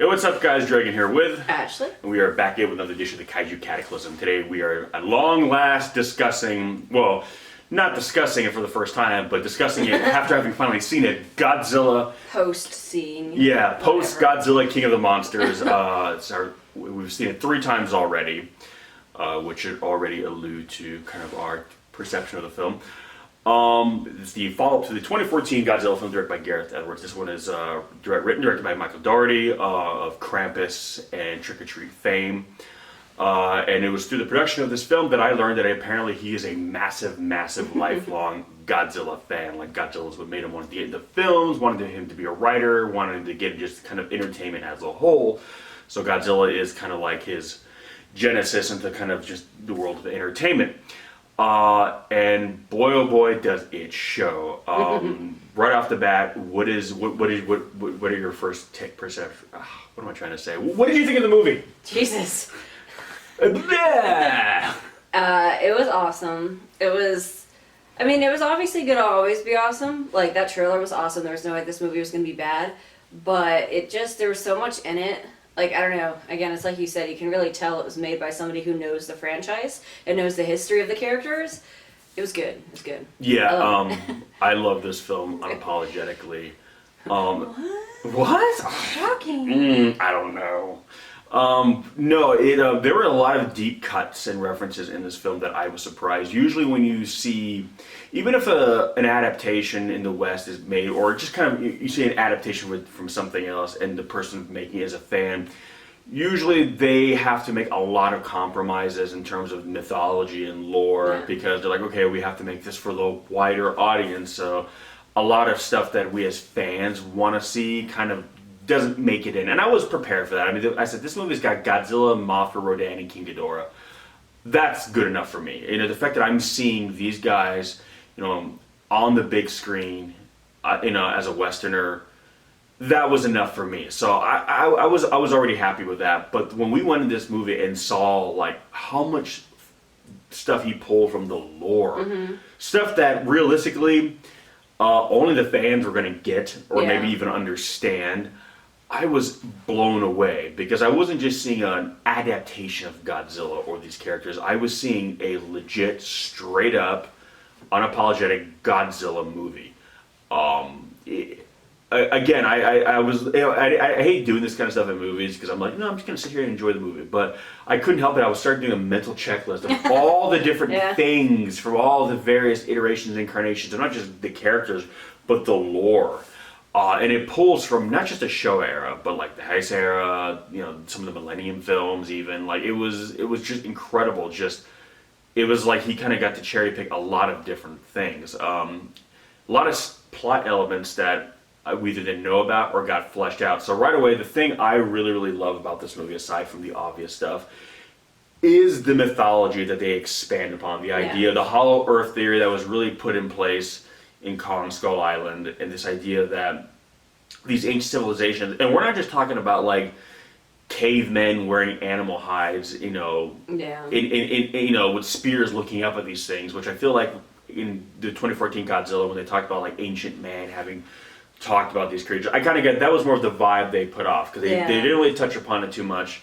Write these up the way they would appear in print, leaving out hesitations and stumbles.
Hey, what's up, guys? DREAGEN here with Ashley. And we are back in with another edition of the KAIJU CATACLYSM. Today we are at long last discussing, well, not discussing it for the first time, but discussing it after having finally seen it. Godzilla. Post-seeing. Yeah, post-Godzilla-King of the Monsters. We've seen it 3 times already, which should already allude to kind of our perception of the film. It's the follow-up to the 2014 Godzilla film directed by Gareth Edwards. This one is written and directed by Michael Dougherty of Krampus and Trick or Treat fame. And it was through the production of this film that I learned that apparently he is a massive, massive, lifelong Godzilla fan. Like, Godzilla's what made him want to get into films, wanted him to be a writer, wanted him to get just kind of entertainment as a whole. So Godzilla is kind of like his genesis into kind of just the world of entertainment. And boy, oh boy, does it show. Right off the bat, what are your first perception? What am I trying to say? What did you think of the movie? Jesus. It It was awesome. It was obviously gonna always be awesome. Like, that trailer was awesome. There was no way this movie was gonna be bad. But there was so much in it. Like, I don't know. Again, it's like you said, you can really tell it was made by somebody who knows the franchise and knows the history of the characters. It was good. It was good. Yeah, I love this film unapologetically. What? Shocking. I don't know. No, there were a lot of deep cuts and references in this film that I was surprised. Usually when you see, even if an adaptation in the West is made, or just kind of, you see an adaptation from something else and the person making it is a fan, usually they have to make a lot of compromises in terms of mythology and lore, because they're like, okay, we have to make this for the wider audience, so a lot of stuff that we as fans want to see kind of doesn't make it in. And I was prepared for that. I mean, I said, this movie's got Godzilla, Mothra, Rodan, and King Ghidorah. That's good enough for me. You know, the fact that I'm seeing these guys, you know, on the big screen, you know, as a Westerner, that was enough for me. So I was already happy with that. But when we went into this movie and saw, like, how much stuff he pulled from the lore, stuff that realistically only the fans were going to get, or maybe even understand, I was blown away, because I wasn't just seeing an adaptation of Godzilla or these characters. I was seeing a legit, straight up, unapologetic Godzilla movie. Again, I hate doing this kind of stuff in movies, because I'm like, no, I'm just going to sit here and enjoy the movie. But I couldn't help it. I was starting doing a mental checklist of all the different things from all the various iterations, incarnations, and not just the characters, but the lore. And it pulls from not just the Showa era, but like the Heisei era, you know, some of the Millennium films even. Like, it was just incredible. It was like he kind of got to cherry pick a lot of different things. A lot of plot elements that we either didn't know about or got fleshed out. So right away, the thing I really, really love about this movie, aside from the obvious stuff, is the mythology that they expand upon. The idea, the Hollow Earth theory that was really put in place in Kong Skull Island, and this idea that these ancient civilizations, and we're not just talking about like cavemen wearing animal hides, you know, you know, with spears looking up at these things, which I feel like in the 2014 Godzilla, when they talked about like ancient man having talked about these creatures, I kind of get that was more of the vibe they put off, because they didn't really touch upon it too much.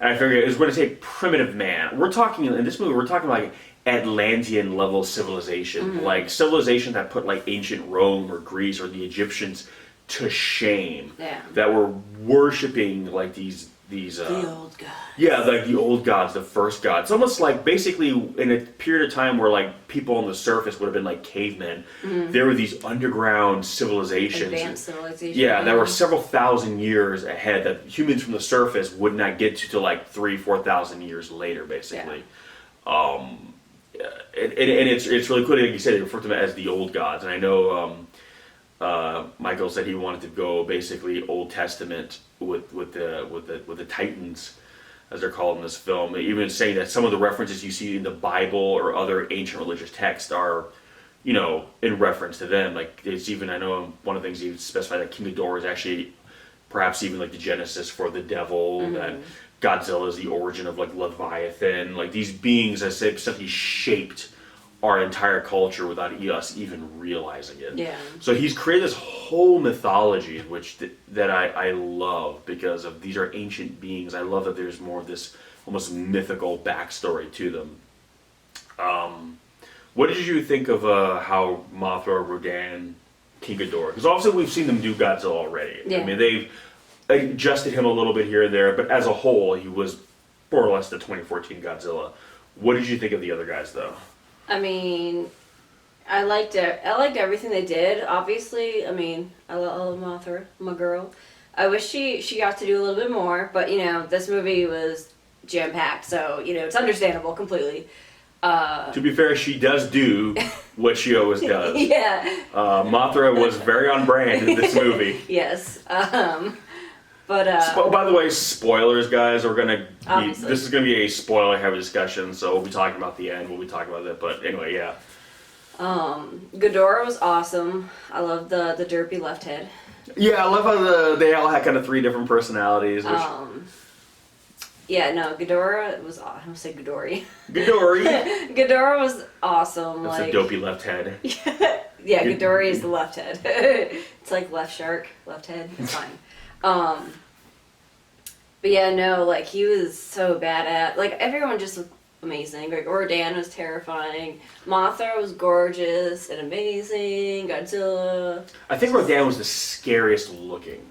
And I figured it was going to say primitive man. We're talking in this movie, we're talking like Atlantean level civilization, like civilization that put like ancient Rome or Greece or the Egyptians to shame, that were worshiping like these the old gods. Yeah, like the old gods, the first gods. It's almost like basically in a period of time where like people on the surface would have been like cavemen, there were these underground civilizations. Advanced civilizations. Yeah, that were several thousand years ahead that humans from the surface would not get to till like 3,000-4,000 years later, basically. And it's really cool. Like you said, they refer to them as the old gods. And I know Michael said he wanted to go basically Old Testament with the Titans, as they're called in this film. Even saying that some of the references you see in the Bible or other ancient religious texts are, you know, in reference to them. Like, it's even, I know one of the things he specified that King Ghidorah is actually perhaps even like the genesis for the devil, that Godzilla is the origin of like Leviathan. Like, these beings, as I said, he shaped our entire culture without us even realizing it. Yeah. So he's created this whole mythology, which that I love because of these are ancient beings. I love that there's more of this almost mythical backstory to them. What did you think of how Mothra, Rodan, King Ghidorah? Because obviously we've seen them do Godzilla already. Yeah. I mean, they've adjusted him a little bit here and there, but as a whole, he was more or less the 2014 Godzilla. What did you think of the other guys, though? I mean, I liked it. I liked everything they did. Obviously, I mean, I love Mothra, my girl. I wish she got to do a little bit more, but you know, this movie was jam packed, so you know it's understandable completely. To be fair, she does do what she always does. Yeah. Mothra was very on brand in this movie. Yes. But by the way, spoilers, guys. Obviously. This is gonna be a spoiler-heavy discussion, so we'll be talking about the end. We'll be talking about that, but anyway, yeah. Ghidorah was awesome. I love the derpy left head. Yeah, I love how they all had kind of 3 different personalities. Which... Yeah, no, Ghidorah was. I'm gonna say Ghidorah. Ghidorah. Ghidorah was awesome. That's like a dopey left head. Yeah, Ghidorah is the left head. It's like left shark, left head. It's fine. But yeah, no, like he was so bad at like everyone just looked amazing. Like Rodan was terrifying. Mothra was gorgeous and amazing. Godzilla. I think Rodan was the scariest looking.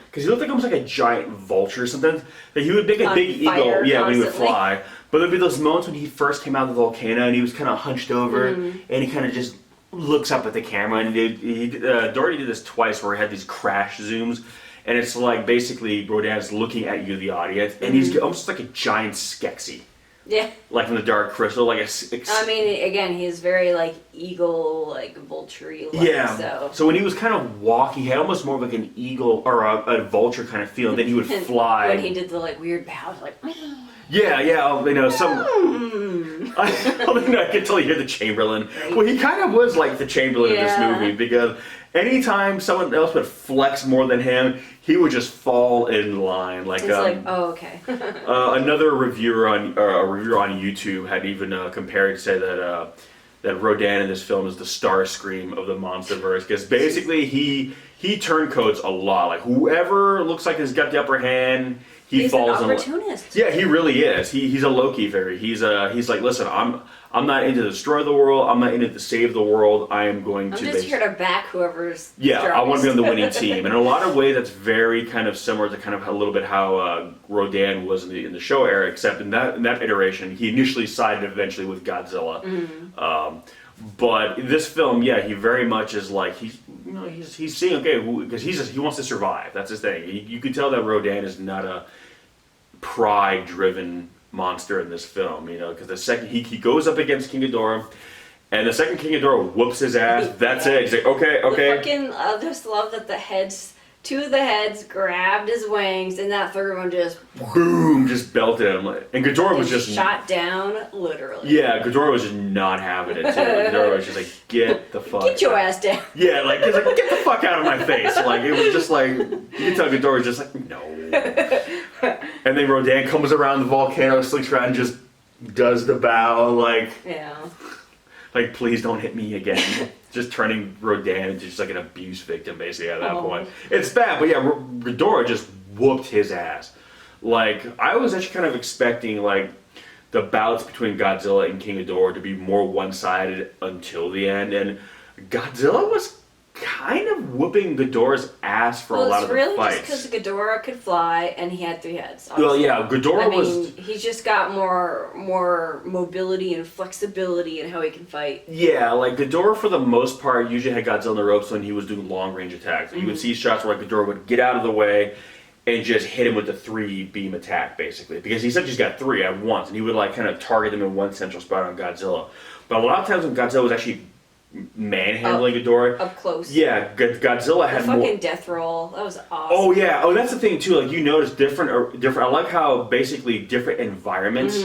Because he looked like almost like a giant vulture or something. Like he would make a big eagle, yeah, when he would fly. But there'd be those moments when he first came out of the volcano and he was kind of hunched over and he kind of just looks up at the camera. And Doherty did this twice where he had these crash zooms. And it's like basically Rodan's looking at you, the audience, and he's almost like a giant Skeksis. Yeah. Like from the Dark Crystal, like I mean, again, he's very like eagle, like vulture-y. Yeah. So when he was kind of walking, he had almost more of like an eagle or a vulture kind of feel, and then he would fly. When he did the like weird bow, like. Yeah, you know, I can tell you hear the Chamberlain. Well, he kind of was like the Chamberlain in this movie because anytime someone else would flex more than him, he would just fall in line. Like, it's like, oh, okay. Another reviewer on YouTube had even compared to say that Rodan in this film is the Starscream of the Monsterverse because basically he turncoats a lot. Like whoever looks like he's got the upper hand. He's an opportunist. Yeah, he really is. He's a Loki fairy. He's like, listen, I'm not into to destroy the world. I'm not into to save the world. I am going to. I'm just here to back whoever's. Yeah, strongest. I want to be on the winning team. And in a lot of ways, that's very kind of similar to kind of a little bit how Rodan was in the show era. Except in that iteration, he initially sided eventually with Godzilla. But in this film, yeah, he very much is like he's seeing because he wants to survive. That's his thing. You can tell that Rodan is not a pride-driven monster in this film, because the second he goes up against King Ghidorah, and the second King Ghidorah whoops his ass. That's it. He's like, okay. I just love that two of the heads grabbed his wings, and that third one just boom, just belted him. And Ghidorah was just shot down, literally. Yeah, Ghidorah was just not having it too. Ghidorah was just like, get the fuck. Get your ass down. Yeah, like he's like, get the fuck out of my face. Like it was just like you can tell Ghidorah was just like, no. And then Rodan comes around the volcano, slinks around, and just does the bow, like please don't hit me again. Just turning Rodan into just like an abuse victim, basically at that point. It's bad, but yeah, Ghidorah just whooped his ass. Like I was actually kind of expecting like the bouts between Godzilla and King Ghidorah to be more one-sided until the end, and Godzilla was kind of whooping Ghidorah's ass for a lot of the fights. Well, it's really just because Ghidorah could fly and he had 3 heads. Obviously. Well, yeah, Ghidorah was... he's just got more mobility and flexibility in how he can fight. Yeah, like Ghidorah for the most part usually had Godzilla on the ropes when he was doing long-range attacks. You would see shots where Ghidorah would get out of the way and just hit him with the 3-beam attack, basically. Because he said he's got 3 at once, and he would like kind of target them in one central spot on Godzilla. But a lot of times when Godzilla was actually manhandling Ghidorah up close. Yeah, Godzilla had the fucking death roll. That was awesome. Oh yeah. Oh, that's the thing too. Like you notice different. I like how basically different environments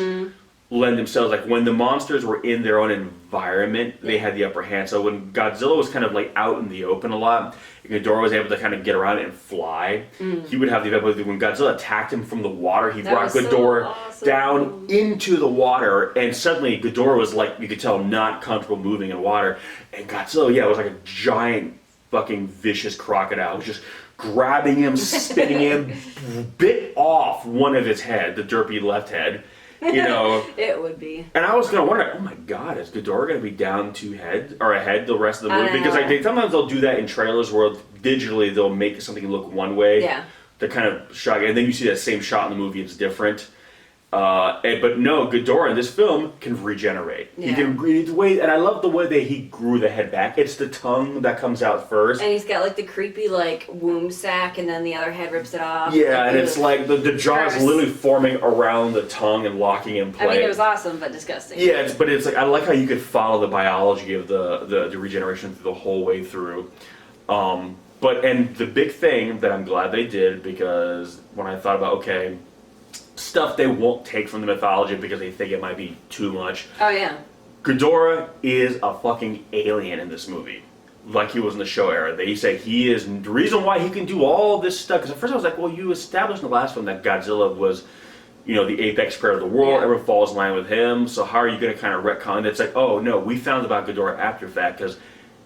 lend themselves, like when the monsters were in their own environment, they had the upper hand. So when Godzilla was kind of like out in the open a lot, Ghidorah was able to kind of get around and fly. He would have the ability, when Godzilla attacked him from the water, he brought Ghidorah down into the water, and suddenly Ghidorah was like, you could tell, not comfortable moving in water. And Godzilla, was like a giant fucking vicious crocodile, just grabbing him, spinning him, bit off one of his head, the derpy left head. It would be. And I was gonna wonder, oh my god, is Ghidorah gonna be down two heads or a head the rest of the movie? Because sometimes they'll do that in trailers where digitally they'll make something look one way. Yeah. They're kind of shocking, and then you see that same shot in the movie, it's different. But no, Ghidorah in this film can regenerate. Yeah. He can and I love the way that he grew the head back. It's the tongue that comes out first. And he's got like the creepy like womb sac, and then the other head rips it off. Yeah, and it's like the jaw is literally forming around the tongue and locking in place. I mean, it was awesome, but disgusting. Yeah, but it's like, I like how you could follow the biology of the regeneration the whole way through. And the big thing that I'm glad they did, because when I thought about, okay, stuff they won't take from the mythology because they think it might be too much. Oh, yeah. Ghidorah is a fucking alien in this movie. Like he was in the show era. They say he is the reason why he can do all this stuff. Because at first I was like, well, you established in the last one that Godzilla was, the apex predator of the world. Yeah. Everyone falls in line with him. So how are you going to kind of retcon? It's like, oh, no, we found about Ghidorah after fact because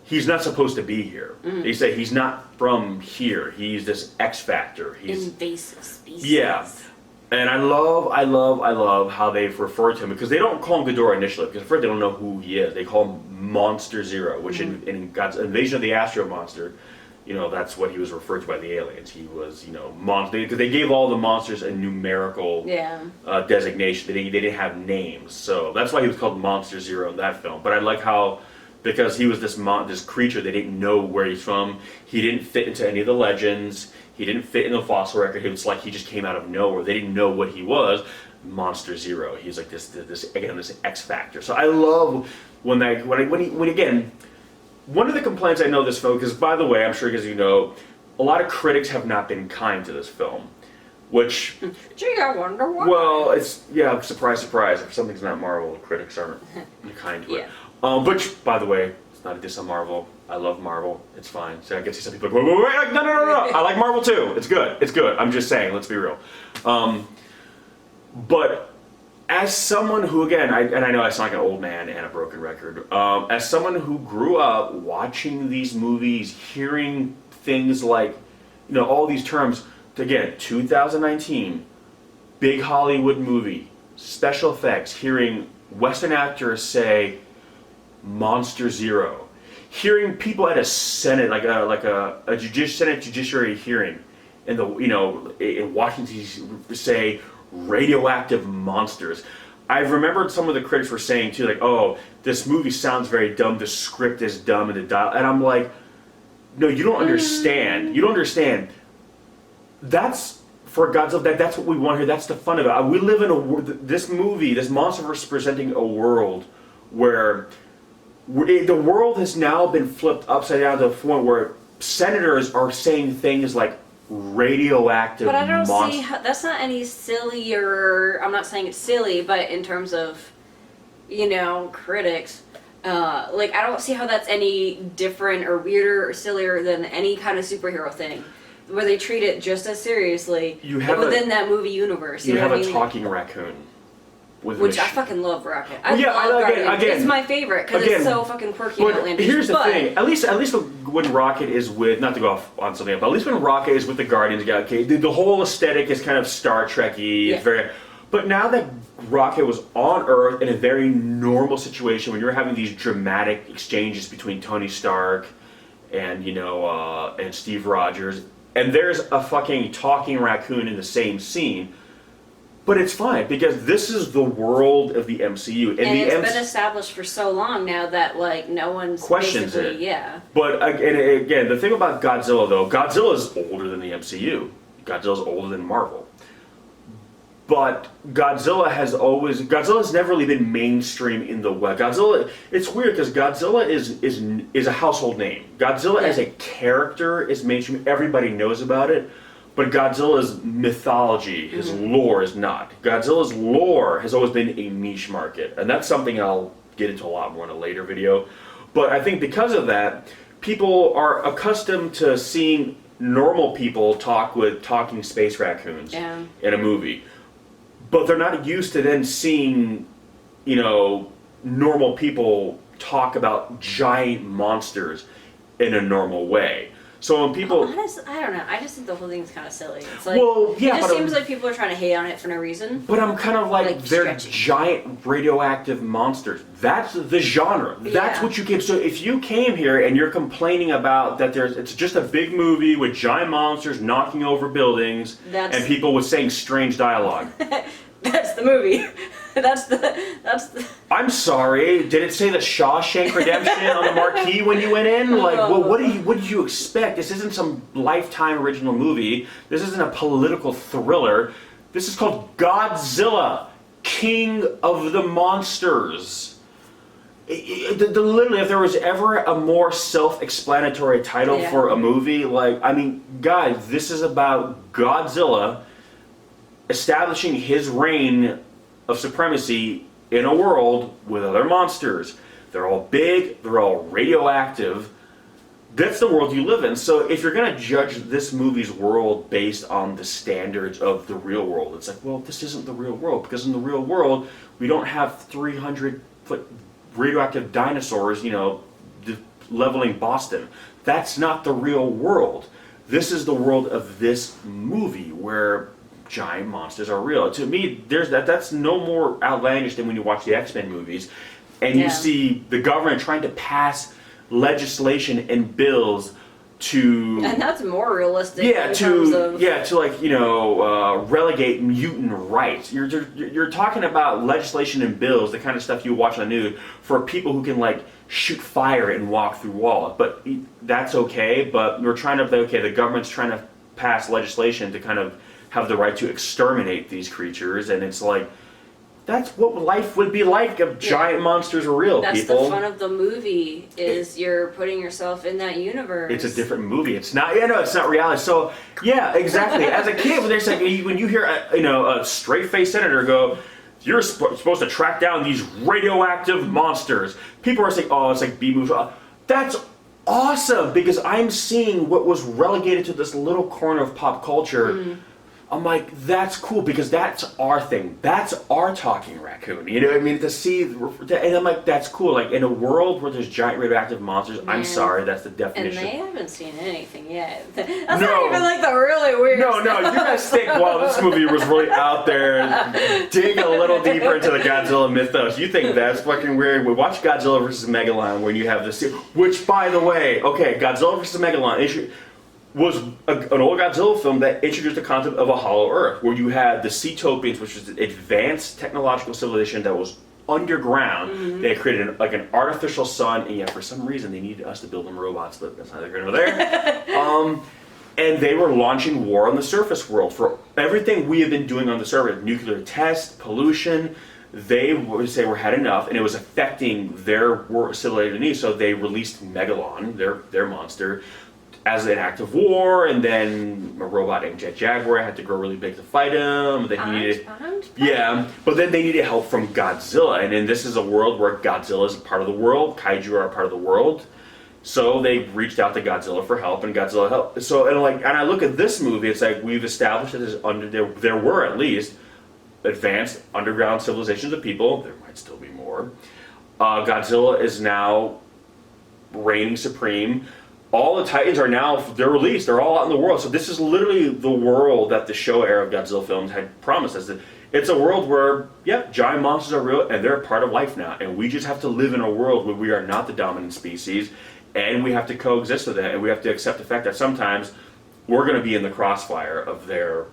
he's not supposed to be here. They say he's not from here. He's this X factor. He's invasive species. Yeah. And I love how they've referred to him, because they don't call him Ghidorah initially, because at first they don't know who he is. They call him Monster Zero, which in God's Invasion of the Astro Monster, that's what he was referred to by the aliens. He was, monster, because they gave all the monsters a numerical designation. They didn't have names, so that's why he was called Monster Zero in that film. But I like how, because he was this creature, they didn't know where he's from. He didn't fit into any of the legends. He didn't fit in the fossil record. It was like he just came out of nowhere. They didn't know what he was. Monster Zero. He's like this X factor. So I love when again, one of the complaints I know this film, because by the way, I'm sure because a lot of critics have not been kind to this film, which. Gee, I wonder why. Well, it's surprise, surprise. If something's not Marvel, critics aren't kind to it. Which, by the way, it's not a diss on Marvel. I love Marvel. It's fine. So I can see some people go, wait, like, no. I like Marvel too. It's good. It's good. I'm just saying. Let's be real. But as someone who, again, I know I sound like an old man and a broken record. As someone who grew up watching these movies, hearing things like, all these terms. Again, 2019, big Hollywood movie, special effects. Hearing Western actors say Monster Zero. Hearing people at a Senate, like a Senate judiciary hearing, in in Washington say radioactive monsters. I've remembered some of the critics were saying too, like, oh, this movie sounds very dumb. The script is dumb, and and I'm like, no, you don't understand. You don't understand. That's for Godzilla. That's what we want here. That's the fun of it. We live in this movie, this Monsterverse, is presenting a world where. The world has now been flipped upside down to the point where senators are saying things like radioactive monsters. But I don't see how, that's not any silly, or I'm not saying it's silly, but in terms of, critics, I don't see how that's any different or weirder or sillier than any kind of superhero thing, where they treat it just as seriously within that movie universe. You have a talking raccoon. Which I fucking love Rocket. I love Guardians. It's my favorite because it's so fucking quirky and outlandish. Here's the thing. At least when Rocket is with, not to go off on something, but at least when Rocket is with the Guardians, the whole aesthetic is kind of Star Trek-y. It's very. But now that Rocket was on Earth in a very normal situation, when you're having these dramatic exchanges between Tony Stark and and Steve Rogers, and there's a fucking talking raccoon in the same scene. But it's fine, because this is the world of the MCU. And it's been established for so long now that, no one's questions it. Yeah. But, again, the thing about Godzilla, though, Godzilla is older than the MCU. Godzilla's older than Marvel. But Godzilla's never really been mainstream in the West. Godzilla, it's weird, because Godzilla is a household name. Godzilla as a character is mainstream. Everybody knows about it. But Godzilla's mythology, his lore is not. Godzilla's lore has always been a niche market, and that's something I'll get into a lot more in a later video. But I think because of that, people are accustomed to seeing normal people talk with talking space raccoons in a movie. But they're not used to then seeing, you know, normal people talk about giant monsters in a normal way. So when people, honestly, I don't know. I just think the whole thing's kind of silly. It's like, well, yeah, it just seems like people are trying to hate on it for no reason. But I'm kind of like they're stretching. giant radioactive monsters. That's the genre. That's what you give. So if you came here and you're complaining about that, it's just a big movie with giant monsters knocking over buildings and people with saying strange dialogue. That's the movie. That's the. I'm sorry. Did it say the Shawshank Redemption on the marquee when you went in? Like, well, what did you expect? This isn't some Lifetime original movie. This isn't a political thriller. This is called Godzilla, King of the Monsters. Literally, if there was ever a more self-explanatory title for a movie, like, I mean, guys, this is about Godzilla establishing his reign of supremacy in a world with other monsters. They're all big, they're all radioactive. That's the world you live in. So if you're going to judge this movie's world based on the standards of the real world, it's like, well, this isn't the real world, because in the real world, we don't have 300-foot radioactive dinosaurs, you know, leveling Boston. That's not the real world. This is the world of this movie where giant monsters are real. To me, that's no more outlandish than when you watch the X-Men movies and you see the government trying to pass legislation and bills to, and that's more realistic. To like, you know, relegate mutant rights. You're talking about legislation and bills, the kind of stuff you watch on the news, for people who can like shoot fire and walk through walls. But that's okay. But we're trying to, the government's trying to pass legislation to kind of have the right to exterminate these creatures, and it's like, that's what life would be like if giant monsters were real, that's people. the fun of the movie, is you're putting yourself in that universe. It's a different movie. It's not, it's not reality. So, yeah, exactly. As a kid, when you hear a straight-faced senator go, you're supposed to track down these radioactive monsters, people are saying, oh, it's like B-movie. That's awesome, because I'm seeing what was relegated to this little corner of pop culture. I'm like, that's cool, because that's our thing. That's our talking raccoon. You know what I mean? To see, and I'm like, that's cool. Like, in a world where there's giant radioactive monsters, I'm sorry, that's the definition. And they haven't seen anything yet. That's not even like the really weird No, you guys think, well, this movie was really out there, dig a little deeper into the Godzilla mythos. You think that's fucking weird. We watch Godzilla vs. Megalon when you have this, which, by the way, Godzilla vs. Megalon was an old Godzilla film that introduced the concept of a hollow Earth, where you had the Seatopians, which was an advanced technological civilization that was underground. They had created an artificial sun, and yet for some reason they needed us to build them robots, but that's neither here nor there. And they were launching war on the surface world for everything we have been doing on the surface, nuclear tests, pollution. They would say we're had enough, and it was affecting their civilization needs. So they released Megalon, their monster, as an act of war, and then a robot named Jet Jaguar had to grow really big to fight him. But then they needed help from Godzilla, and then this is a world where Godzilla is a part of the world, Kaiju are a part of the world. So they reached out to Godzilla for help, and Godzilla helped. So and I look at this movie, it's like we've established that there were at least advanced underground civilizations of people. There might still be more. Godzilla is now reigning supreme. All the Titans are now, they're released, they're all out in the world. So this is literally the world that the Showa era of Godzilla films had promised us. It's a world where, giant monsters are real, and they're a part of life now. And we just have to live in a world where we are not the dominant species, and we have to coexist with that, and we have to accept the fact that sometimes we're going to be in the crossfire of their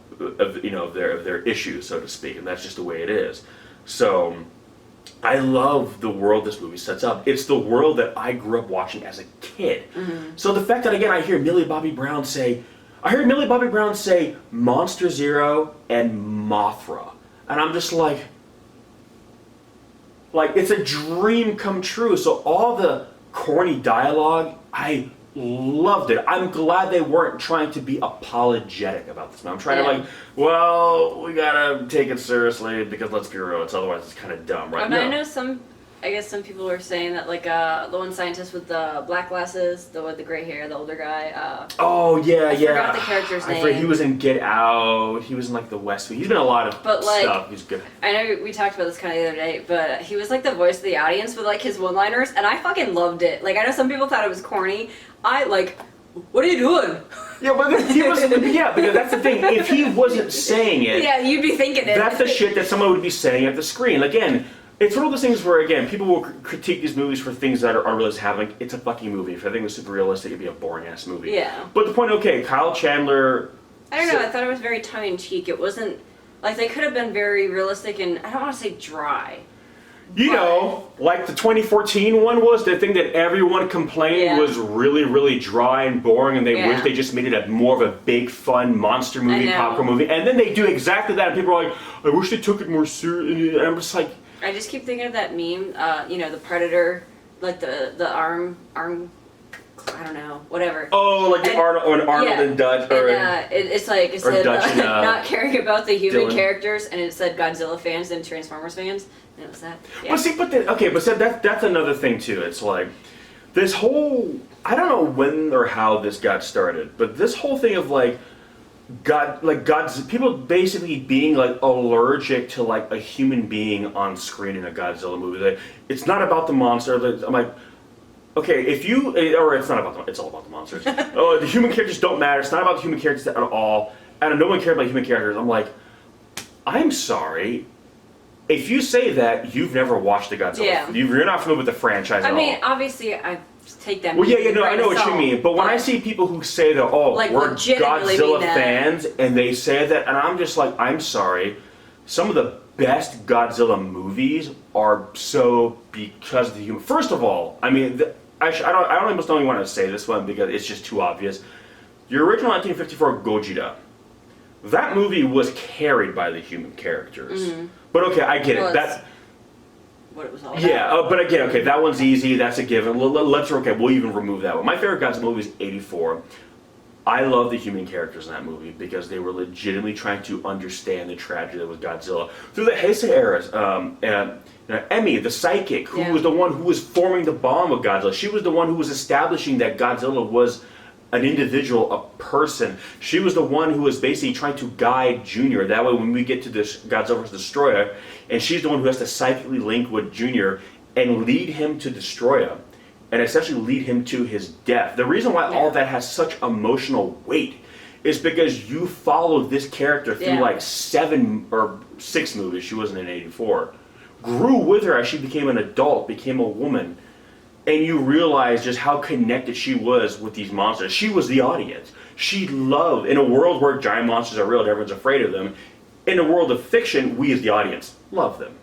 issues, so to speak, and that's just the way it is. So I love the world this movie sets up. It's the world that I grew up watching as a kid. So the fact that, again, I hear Millie Bobby Brown say Monster Zero and Mothra. And I'm just like, it's a dream come true. So all the corny dialogue, I loved it. I'm glad they weren't trying to be apologetic about this. I'm trying to Yeah. like, well, we gotta take it seriously because let's be real, otherwise it's kind of dumb, right? But I know I guess some people were saying that like the one scientist with the black glasses, the with the gray hair, the older guy. Oh yeah, I forgot the character's name. He was in Get Out. He was in like The West Wing. He's been in a lot of stuff. He's good. I know we talked about this kind of the other day, but he was like the voice of the audience with like his one-liners, and I fucking loved it. Like I know some people thought it was corny. I like, what are you doing? Yeah, but he was. Yeah, because that's the thing. If he wasn't saying it, yeah, you'd be thinking it. That's the shit that someone would be saying at the screen. Again, it's one of those things where, again, people will critique these movies for things that are unrealistic. Like, it's a fucking movie. If I think it was super realistic, it'd be a boring ass movie. Yeah. But the point, okay, Kyle Chandler. I don't know. I thought it was very tongue in cheek. It wasn't like they could have been very realistic and I don't want to say dry. You know, like the 2014 one was, the thing that everyone complained was really, really dry and boring, and they wish they just made it a more of a big, fun monster movie, popcorn movie. And then they do exactly that, and people are like, I wish they took it more seriously. And I'm just like, I just keep thinking of that meme, you know, the Predator, like the arm, I don't know, whatever. Oh, like the Arnold and Dutch. Or, it's like, it said Dutch not caring about the human Dylan. Characters, and it said Godzilla fans and Transformers fans, and it was that. Yeah. But see, that's another thing too. It's like, this whole, I don't know when or how this got started, but this whole thing of like, people basically being like allergic to like a human being on screen in a Godzilla movie. Like, it's not about the monster. I'm like, okay, it's not about it's all about the monsters. Oh, the human characters don't matter. It's not about the human characters at all. And no one cared about human characters. I'm like, I'm sorry. If you say that, you've never watched the Godzilla. Yeah. You're not familiar with the franchise at all. I mean, obviously, I take that. Well, I know what you mean. But when I see people who say that, like, we're Godzilla fans, and they say that, and I'm just like, I'm sorry. Some of the best Godzilla movies are so because of the human. First of all, I mean, I almost don't even want to say this one because it's just too obvious. The original 1954 Gojira, that movie was carried by the human characters. Mm-hmm. But okay, I get it. That's what it was all about. Yeah, but again, okay, that one's easy. That's a given. We'll even remove that one. My favorite Godzilla movie is '84. I love the human characters in that movie because they were legitimately trying to understand the tragedy that was Godzilla through the Heisei eras. Emmy, the psychic, who was the one who was forming the bomb of Godzilla. She was the one who was establishing that Godzilla was an individual, a person. She was the one who was basically trying to guide Junior. That way, when we get to this Godzilla vs. Destroyer, and she's the one who has to psychically link with Junior and lead him to Destroyer, and essentially lead him to his death. The reason why all of that has such emotional weight is because you followed this character through like 7 or 6 movies. She wasn't in '84. Grew with her as she became an adult, became a woman. And you realize just how connected she was with these monsters. She was the audience. She loved, in a world where giant monsters are real and everyone's afraid of them, in a world of fiction, we as the audience love them.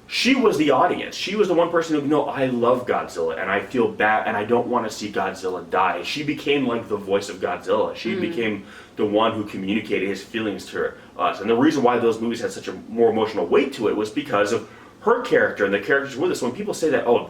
She was the audience. She was the one person who, no, I love Godzilla and I feel bad and I don't want to see Godzilla die. She became like the voice of Godzilla. She became the one who communicated his feelings to us. And the reason why those movies had such a more emotional weight to it was because of her character and the characters with us. When people say that, oh,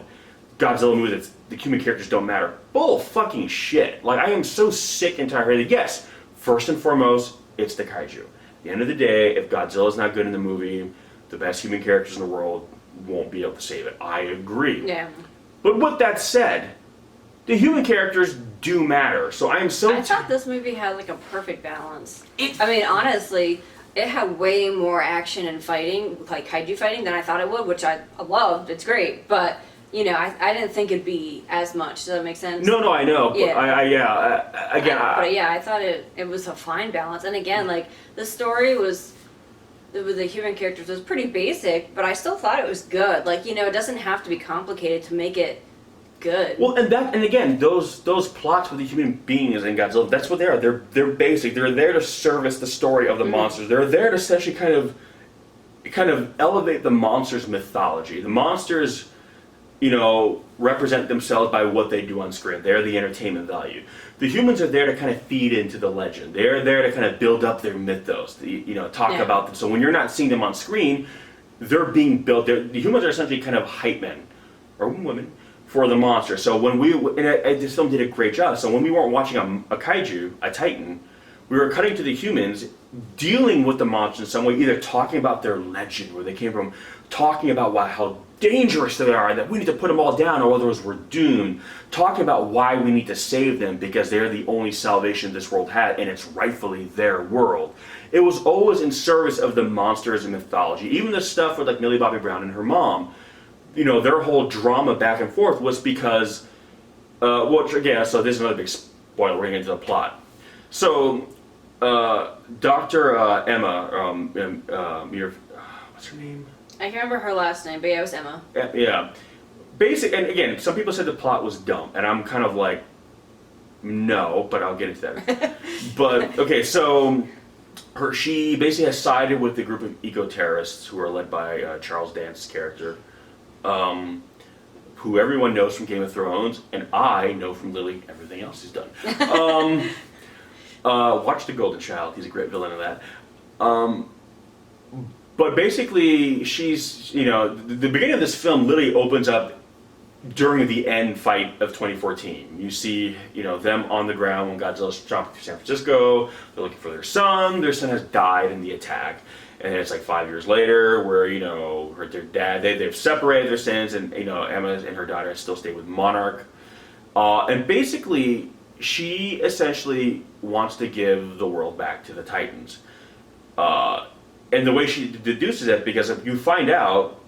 Godzilla movies, the human characters don't matter. Bull fucking shit. Like, I am so sick and tired of it. Yes, first and foremost, it's the kaiju. At the end of the day, if Godzilla's not good in the movie, the best human characters in the world won't be able to save it. I agree. Yeah. But with that said, the human characters do matter. So I thought this movie had like a perfect balance. I mean, honestly, it had way more action and fighting, like kaiju fighting, than I thought it would, which I loved. It's great, but you know, I didn't think it'd be as much. Does that make sense? No, I know. Yeah. But I thought it was a fine balance. And again, like, the story was, with the human characters, was pretty basic, but I still thought it was good. Like, you know, it doesn't have to be complicated to make it good. Well, and again, those plots with the human beings in Godzilla, that's what they are. They're basic. They're there to service the story of the monsters. They're there to essentially kind of elevate the monsters' mythology. The monsters, you know, represent themselves by what they do on screen. They're the entertainment value. The humans are there to kind of feed into the legend. They're there to kind of build up their mythos, talk about them. So when you're not seeing them on screen, they're being built. The humans are essentially kind of hype men, or women, for the monster. So when this film did a great job. So when we weren't watching a kaiju, a titan, we were cutting to the humans dealing with the monster in some way, either talking about their legend, where they came from, talking about how dangerous they are, that we need to put them all down or otherwise we're doomed, talking about why we need to save them because they're the only salvation this world had and it's rightfully their world. It was always in service of the monsters and mythology. Even the stuff with like Millie Bobby Brown and her mom, you know, their whole drama back and forth was because, which again, so this is another big spoiler, we're getting into the plot. So, Dr. Emma, what's her name? I can't remember her last name, but yeah, it was Emma. Yeah. Basic, and again, some people said the plot was dumb, and I'm kind of like, no, but I'll get into that. But, okay, so she basically has sided with the group of eco-terrorists who are led by Charles Dance's character, who everyone knows from Game of Thrones, and I know from literally everything else he's done. Watch The Golden Child, he's a great villain in that. But basically, she's, you know, the beginning of this film literally opens up during the end fight of 2014. You see, you know, them on the ground when Godzilla's jumping through San Francisco, they're looking for their son has died in the attack. And it's like 5 years later where, you know, their dad, they've separated their sins, and, you know, Emma and her daughter still stay with Monarch. And basically, she essentially wants to give the world back to the Titans. And the way she deduces it, because if you find out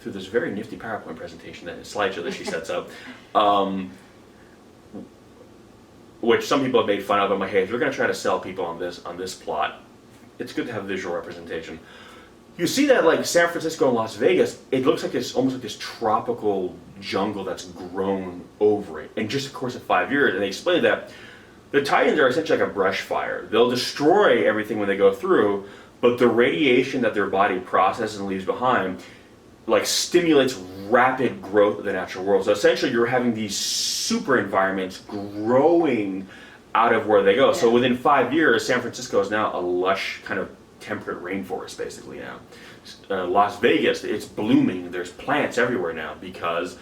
through this very nifty PowerPoint presentation, that slideshow that she sets up, which some people have made fun of. I'm like, hey, if you're going to try to sell people on this plot, it's good to have visual representation. You see that like San Francisco and Las Vegas, it looks like it's almost like this tropical jungle that's grown over it. And just of course of 5 years, and they explain that the Titans are essentially like a brush fire. They'll destroy everything when they go through, but the radiation that their body processes and leaves behind like stimulates rapid growth of the natural world. So essentially you're having these super environments growing out of where they go. Yeah. So within 5 years, San Francisco is now a lush kind of temperate rainforest basically now. Las Vegas, it's blooming. There's plants everywhere now because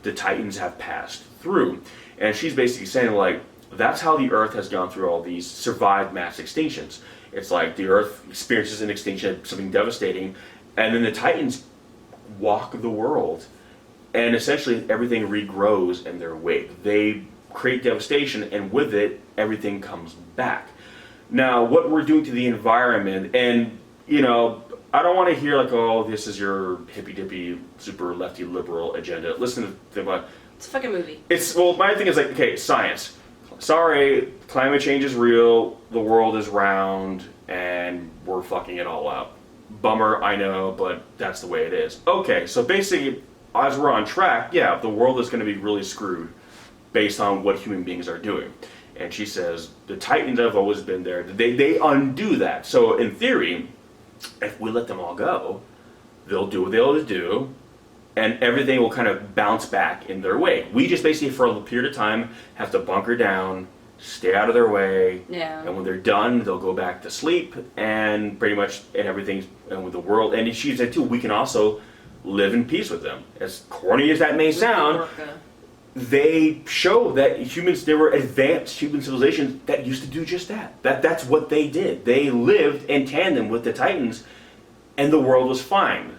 the Titans have passed through. And she's basically saying like, that's how the Earth has gone through all these survived mass extinctions. It's like the Earth experiences an extinction, something devastating, and then the Titans walk the world, and essentially everything regrows in their wake. They create devastation, and with it, everything comes back. Now, what we're doing to the environment, and, you know, I don't want to hear like, oh, this is your hippy-dippy, super lefty liberal agenda. Listen to what... It's a fucking movie. Well, my thing is like, okay, science. Sorry, climate change is real, the world is round, and we're fucking it all up. Bummer, I know, but that's the way it is. Okay, so basically, as we're on track, yeah, the world is going to be really screwed based on what human beings are doing. And she says, the Titans have always been there. They undo that. So in theory, if we let them all go, they'll do what they always do, and everything will kind of bounce back in their way. We just basically, for a period of time, have to bunker down, stay out of their way, and when they're done, they'll go back to sleep, and pretty much, and everything's, and with the world, and she said too, we can also live in peace with them. As corny as that may sound, they show that humans, there were advanced human civilizations that used to do just that. That's what they did. They lived in tandem with the Titans, and the world was fine.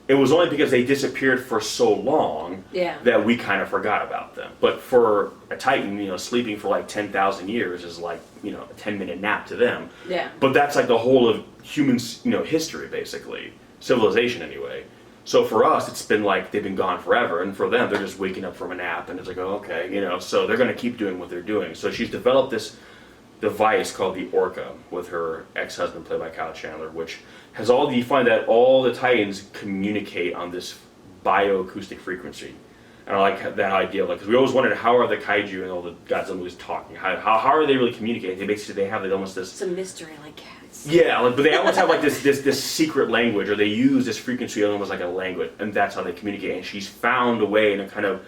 It was only because they disappeared for so long that we kind of forgot about them. But for a Titan, you know, sleeping for like 10,000 years is like, you know, a 10-minute nap to them. Yeah. But that's like the whole of humans, you know, history basically, civilization anyway. So for us, it's been like they've been gone forever, and for them, they're just waking up from a nap, and it's like, oh, okay, you know. So they're going to keep doing what they're doing. So she's developed this device called the Orca with her ex-husband, played by Kyle Chandler, which has you find that all the Titans communicate on this bioacoustic frequency. And I like that idea, like, because we always wondered how are the kaiju and all the Godzilla movies talking? How are they really communicating? They have like almost this. It's a mystery, like cats. Yeah, like, but they almost have like this secret language, or they use this frequency almost like a language, and that's how they communicate. And she's found a way to kind of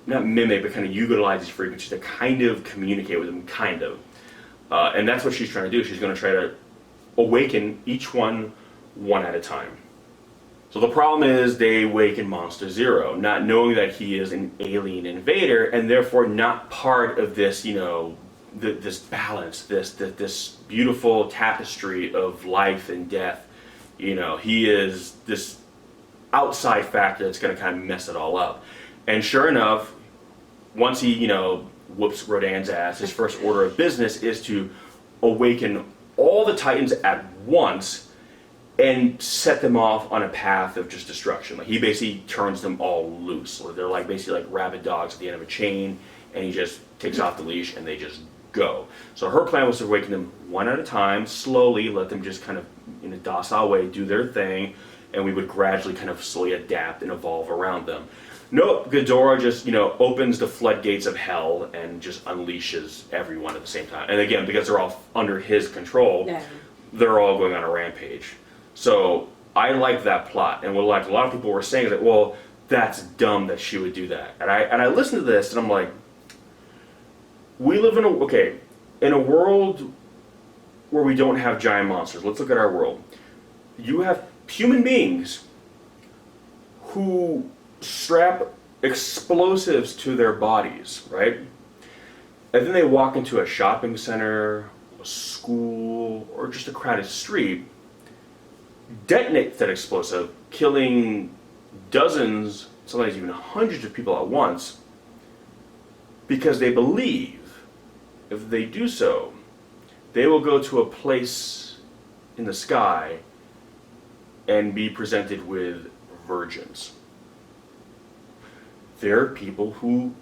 not mimic, but kind of utilize these frequencies to kind of communicate with them, kind of. And that's what she's trying to do. She's going to try to awaken each one at a time. So the problem is they awaken Monster Zero, not knowing that he is an alien invader and therefore not part of this, this balance, this beautiful tapestry of life and death. He is this outside factor that's going to kind of mess it all up. And sure enough, once he, whoops Rodan's ass, his first order of business is to awaken all the Titans at once and set them off on a path of just destruction. Like he basically turns them all loose. They're basically like rabid dogs at the end of a chain, and he just takes off the leash and they just go. So her plan was to awaken them one at a time, slowly, let them just kind of in a docile way do their thing, and we would gradually kind of slowly adapt and evolve around them. Nope, Ghidorah just, opens the floodgates of hell and just unleashes everyone at the same time. And again, because they're all under his control, they're all going on a rampage. So I like that plot, and what a lot of people were saying is that, well, that's dumb that she would do that. And I listened to this, and I'm like, we live in a world where we don't have giant monsters. Let's look at our world. You have human beings who strap explosives to their bodies, right? And then they walk into a shopping center, a school, or just a crowded street, detonate that explosive, killing dozens, sometimes even hundreds of people at once, because they believe if they do so, they will go to a place in the sky and be presented with virgins. There are people who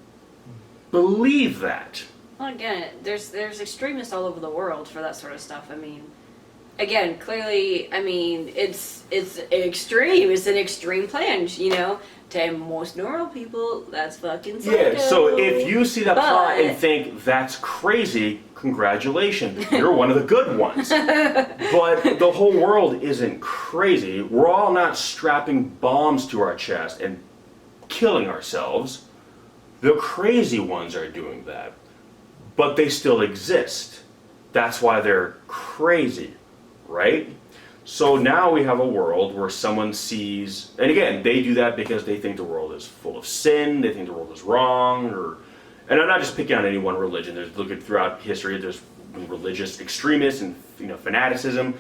believe that. Well, again, there's extremists all over the world for that sort of stuff. I mean, again, clearly, it's extreme. It's an extreme plan, To most normal people, that's fucking psycho. Yeah, so if you see that plot and think that's crazy, congratulations, you're one of the good ones. But the whole world isn't crazy. We're all not strapping bombs to our chest and killing ourselves. The crazy ones are doing that. But they still exist. That's why they're crazy, right? So now we have a world where someone sees, and again, they do that because they think the world is full of sin, they think the world is wrong, and I'm not just picking on any one religion. There's looking throughout history, there's religious extremists and fanaticism,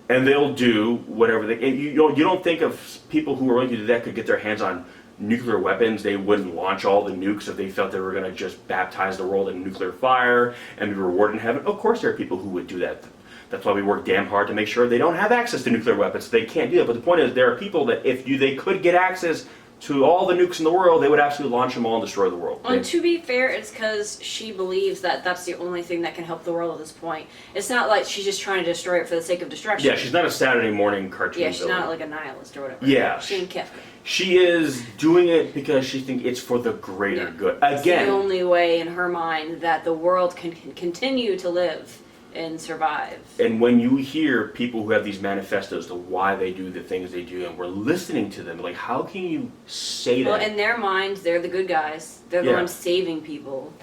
and they'll do whatever they. And you don't think of people who are willing to do that could get their hands on nuclear weapons. They wouldn't launch all the nukes if they felt they were going to just baptize the world in nuclear fire and be rewarded in heaven. Of course, there are people who would do that. That's why we work damn hard to make sure they don't have access to nuclear weapons. So they can't do that. But the point is, there are people that if they could get access to all the nukes in the world, they would absolutely launch them all and destroy the world. And to be fair, it's because she believes that that's the only thing that can help the world at this point. It's not like she's just trying to destroy it for the sake of destruction. Yeah, she's not a Saturday morning cartoon Yeah, she's villain. not like a nihilist or whatever. Yeah. She ain't Kefka. She is doing it because she thinks it's for the greater good. Again, it's the only way in her mind that the world can continue to live and survive. And when you hear people who have these manifestos to why they do the things they do, and we're listening to them, like, how can you say that? Well, in their minds, they're the good guys. They're the ones saving people.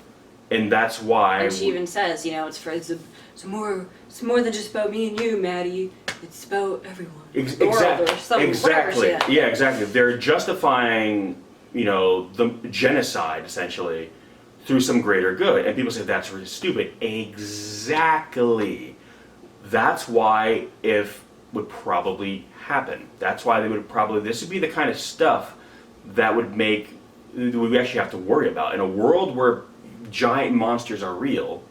And that's why. And she even says, it's more than just about me and you, Maddie. It's about everyone. Exactly. Yeah, exactly. They're justifying, the genocide essentially through some greater good. And people say that's really stupid. Exactly. That's why would probably happen. That's why this would be the kind of stuff that would make we actually have to worry about. In a world where giant monsters are real,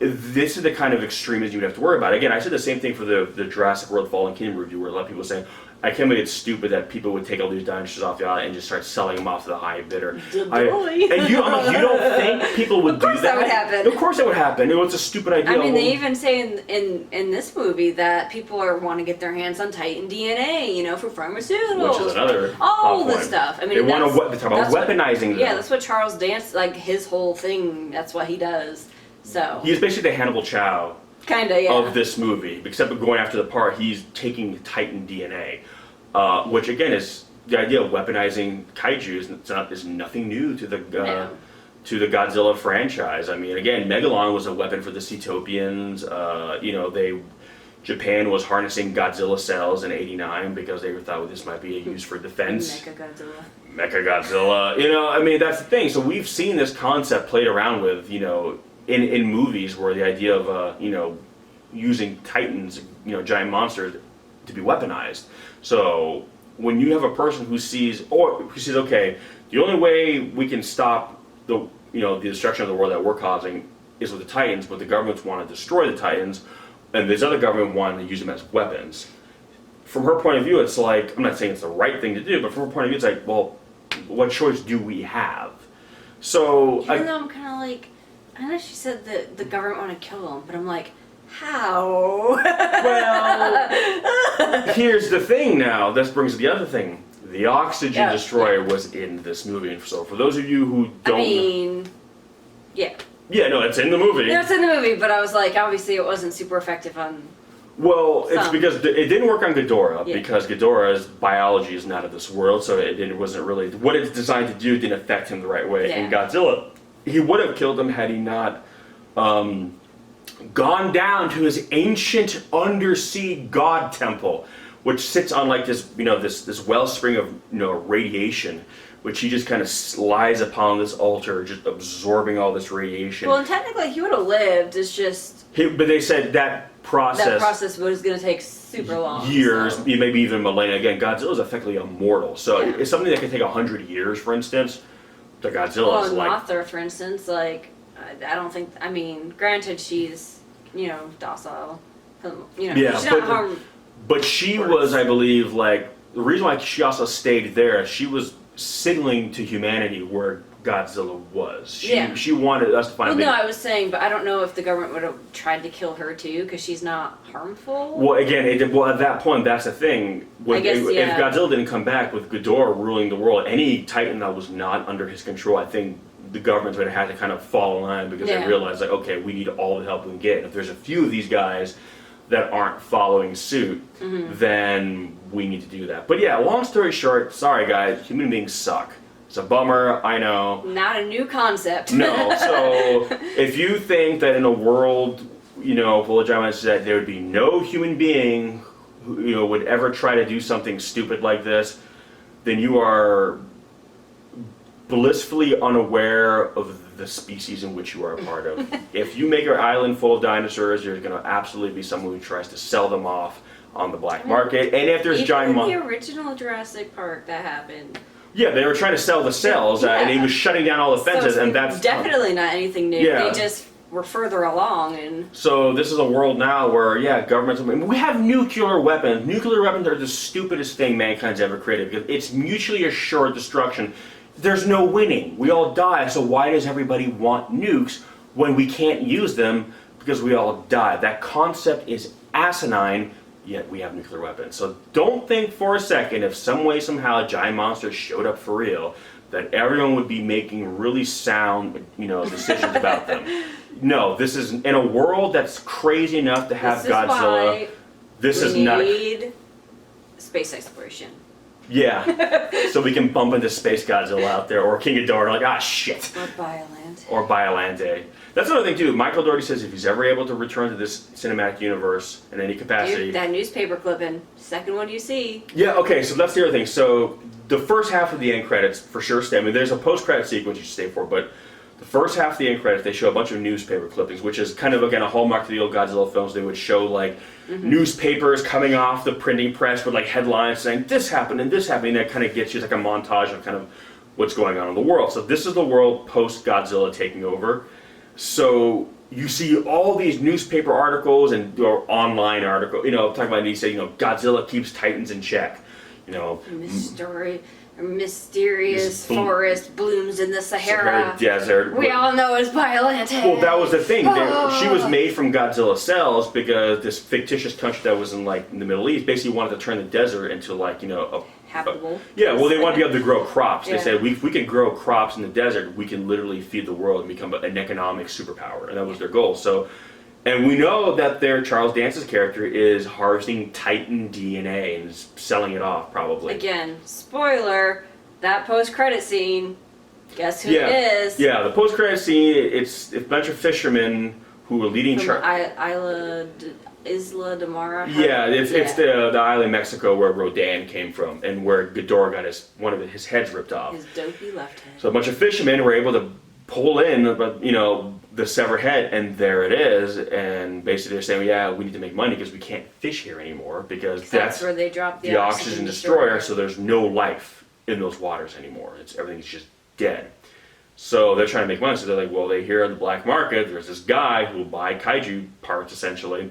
this is the kind of extremism you would have to worry about. Again, I said the same thing for the Jurassic World Fallen Kingdom review, where a lot of people say, I can't believe it's stupid that people would take all these dinosaurs off the island and just start selling them off to the high bidder. I'm like, you don't think people would do that? Of course that would happen. Of course that would happen. It's a stupid idea. They even say in this movie that people want to get their hands on Titan DNA, for pharmaceuticals. Which is another all this stuff. They want to talk about weaponizing them. Yeah, that's what Charles Dance, his whole thing, that's what he does. So he's basically the Hannibal Chow of this movie, except going after the part he's taking Titan DNA, which again is the idea of weaponizing kaiju is nothing new to the Godzilla franchise. Again, Megalon was a weapon for the Cetopians. Japan was harnessing Godzilla cells in '89 because they thought, well, this might be a use for defense. Mechagodzilla. You know, I mean, that's the thing. So we've seen this concept played around with, you know, in movies where the idea of, you know, using titans, you know, giant monsters to be weaponized. So when you have a person who sees, okay, the only way we can stop the, you know, the destruction of the world that we're causing is with the titans, but the governments want to destroy the titans, and this other government wanted to use them as weapons. From her point of view, it's like, I'm not saying it's the right thing to do, but from her point of view, it's like, well, what choice do we have? So even though I'm kind of like, I know she said that the government want to kill them, but I'm like, how? Well, here's the thing now. This brings to the other thing. The oxygen destroyer was in this movie. So for those of you who don't... I mean, yeah. Yeah, no, it's in the movie. No, it's in the movie, but I was like, obviously it wasn't super effective on... Well, it's because it didn't work on Ghidorah, because Ghidorah's biology is not of this world, so it wasn't really... What it's designed to do didn't affect him the right way. Yeah. In Godzilla, he would have killed him had he not gone down to his ancient undersea god temple, which sits on like this, you know, this wellspring of, you know, radiation, which he just kind of lies upon this altar, just absorbing all this radiation. Well, and technically he would have lived, it's just... But they said that process was going to take super long. Years, so. maybe even millennia. Again, Godzilla is effectively immortal, so it's something that could take 100 years, for instance. The Godzilla is like... Mothra, for instance, like, I don't think... I mean, granted, she's, you know, docile. You know, she's not harmed. But she was, I believe, like, the reason why she also stayed there, she was signaling to humanity where Godzilla was. She wanted us to find... Well, no, I was saying, but I don't know if the government would have tried to kill her too, because she's not harmful. Well, again, at that point, that's the thing. If Godzilla didn't come back with Ghidorah ruling the world, any Titan that was not under his control, I think the government would have had to kind of fall in line because they realized, like, okay, we need all the help we can get. And if there's a few of these guys that aren't following suit, then we need to do that. But yeah, long story short, sorry guys, human beings suck. It's a bummer, I know. Not a new concept. No, so if you think that in a world, you know, full of giants, that there would be no human being who, you know, would ever try to do something stupid like this, then you are blissfully unaware of the species in which you are a part of. If you make an island full of dinosaurs, there's going to absolutely be someone who tries to sell them off on the black market. And if there's giant the original Jurassic Park that happened. Yeah, they were trying to sell the cells, and he was shutting down all the fences, so and that's definitely not anything new. Yeah. They just were further along, and so this is a world now where governments. I mean, we have nuclear weapons. Nuclear weapons are the stupidest thing mankind's ever created because it's mutually assured destruction. There's no winning. We all die. So why does everybody want nukes when we can't use them because we all die? That concept is asinine. Yet we have nuclear weapons. So don't think for a second if some way, somehow, giant monsters showed up for real, that everyone would be making really sound, you know, decisions about them. No, this is in a world that's crazy enough to have Godzilla. This is not. We need space exploration. Yeah, so we can bump into Space Godzilla out there, or King Ghidorah, like, ah, shit. Or Biolante. That's another thing, too. Michael Dougherty says if he's ever able to return to this cinematic universe in any capacity... Dude, that newspaper clipping, second one you see. Yeah, okay, so that's the other thing. So the first half of the end credits, for sure, I mean, there's a post-credit sequence you should stay for, but the first half of the end credits, they show a bunch of newspaper clippings, which is kind of, again, a hallmark to the old Godzilla films. They would show, like, newspapers coming off the printing press with, like, headlines saying, this happened, and that kind of gets you, like, a montage of kind of what's going on in the world. So this is the world post-Godzilla taking over. So you see all these newspaper articles or online articles, you know, talking about these say, you know, Godzilla keeps Titans in check, you know. Mysterious forest blooms in the Sahara desert. We all know it's Biolante. Well, that was the thing. She was made from Godzilla cells because this fictitious country that was in like in the Middle East basically wanted to turn the desert into like, you know, habitable. Yeah, well, they want to be able to grow crops. They said, if we can grow crops in the desert, we can literally feed the world and become an economic superpower. And that was their goal. So, and we know that Charles Dance's character is harvesting Titan DNA and is selling it off, probably. Again, spoiler, that post-credit scene, guess who it is? Yeah, the post-credit scene, it's a bunch of fishermen who are leading... Isla Isla de Mara. Yeah, it's the island in Mexico where Rodan came from, and where Ghidorah got one of his heads ripped off. His dopey left head. So a bunch of fishermen were able to pull in, the severed head, and there it is. And basically they're saying, yeah, we need to make money because we can't fish here anymore because that's where they drop the oxygen destroyer. So there's no life in those waters anymore. Everything's just dead. So they're trying to make money. So they're like, well, they hear on the black market, there's this guy who will buy kaiju parts essentially.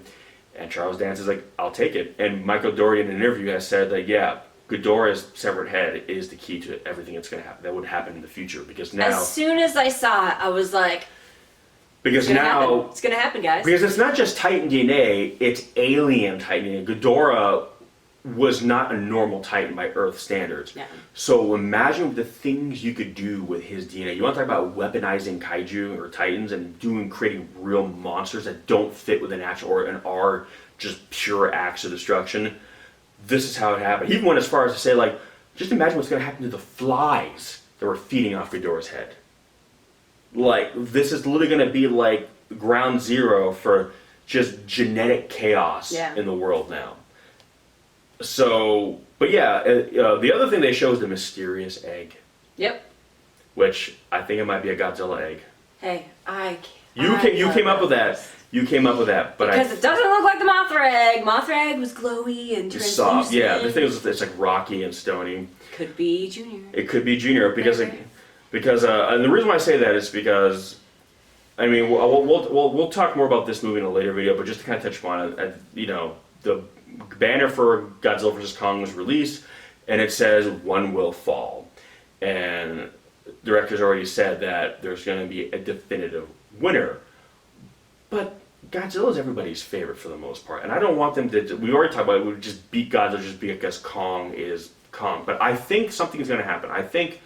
And Charles Dance is like, I'll take it. And Michael Dougherty in an interview has said that, yeah, Ghidorah's severed head is the key to everything that's going to happen. That would happen in the future because now. As soon as I saw it, I was like, because now it's going to happen, guys. Because it's not just Titan DNA; it's alien Titan DNA. Ghidorah was not a normal Titan by Earth standards. Yeah. So imagine the things you could do with his DNA. You want to talk about weaponizing kaiju or Titans and creating real monsters that don't fit with the natural order and are just pure acts of destruction. This is how it happened. He even went as far as to say, like, just imagine what's going to happen to the flies that were feeding off Ghidorah's head. Like, this is literally going to be like ground zero for just genetic chaos in the world now. So, but yeah, the other thing they show is the mysterious egg. Yep. Which I think it might be a Godzilla egg. Hey, you came up with that. You came up with that, but because it doesn't look like the Mothra egg. Mothra egg was glowy and translucent. Soft. Yeah, the thing is, it's like rocky and stony. Could be Junior. It could be Junior because and the reason why I say that is because, I mean, we'll talk more about this movie in a later video, but just to kind of touch upon it, the banner for Godzilla vs. Kong was released, and it says one will fall, and the director's already said that there's going to be a definitive winner. But Godzilla is everybody's favorite for the most part, and I don't want them to. We already talked about it. We would just beat Godzilla just because Kong is Kong. But I think something is going to happen. I think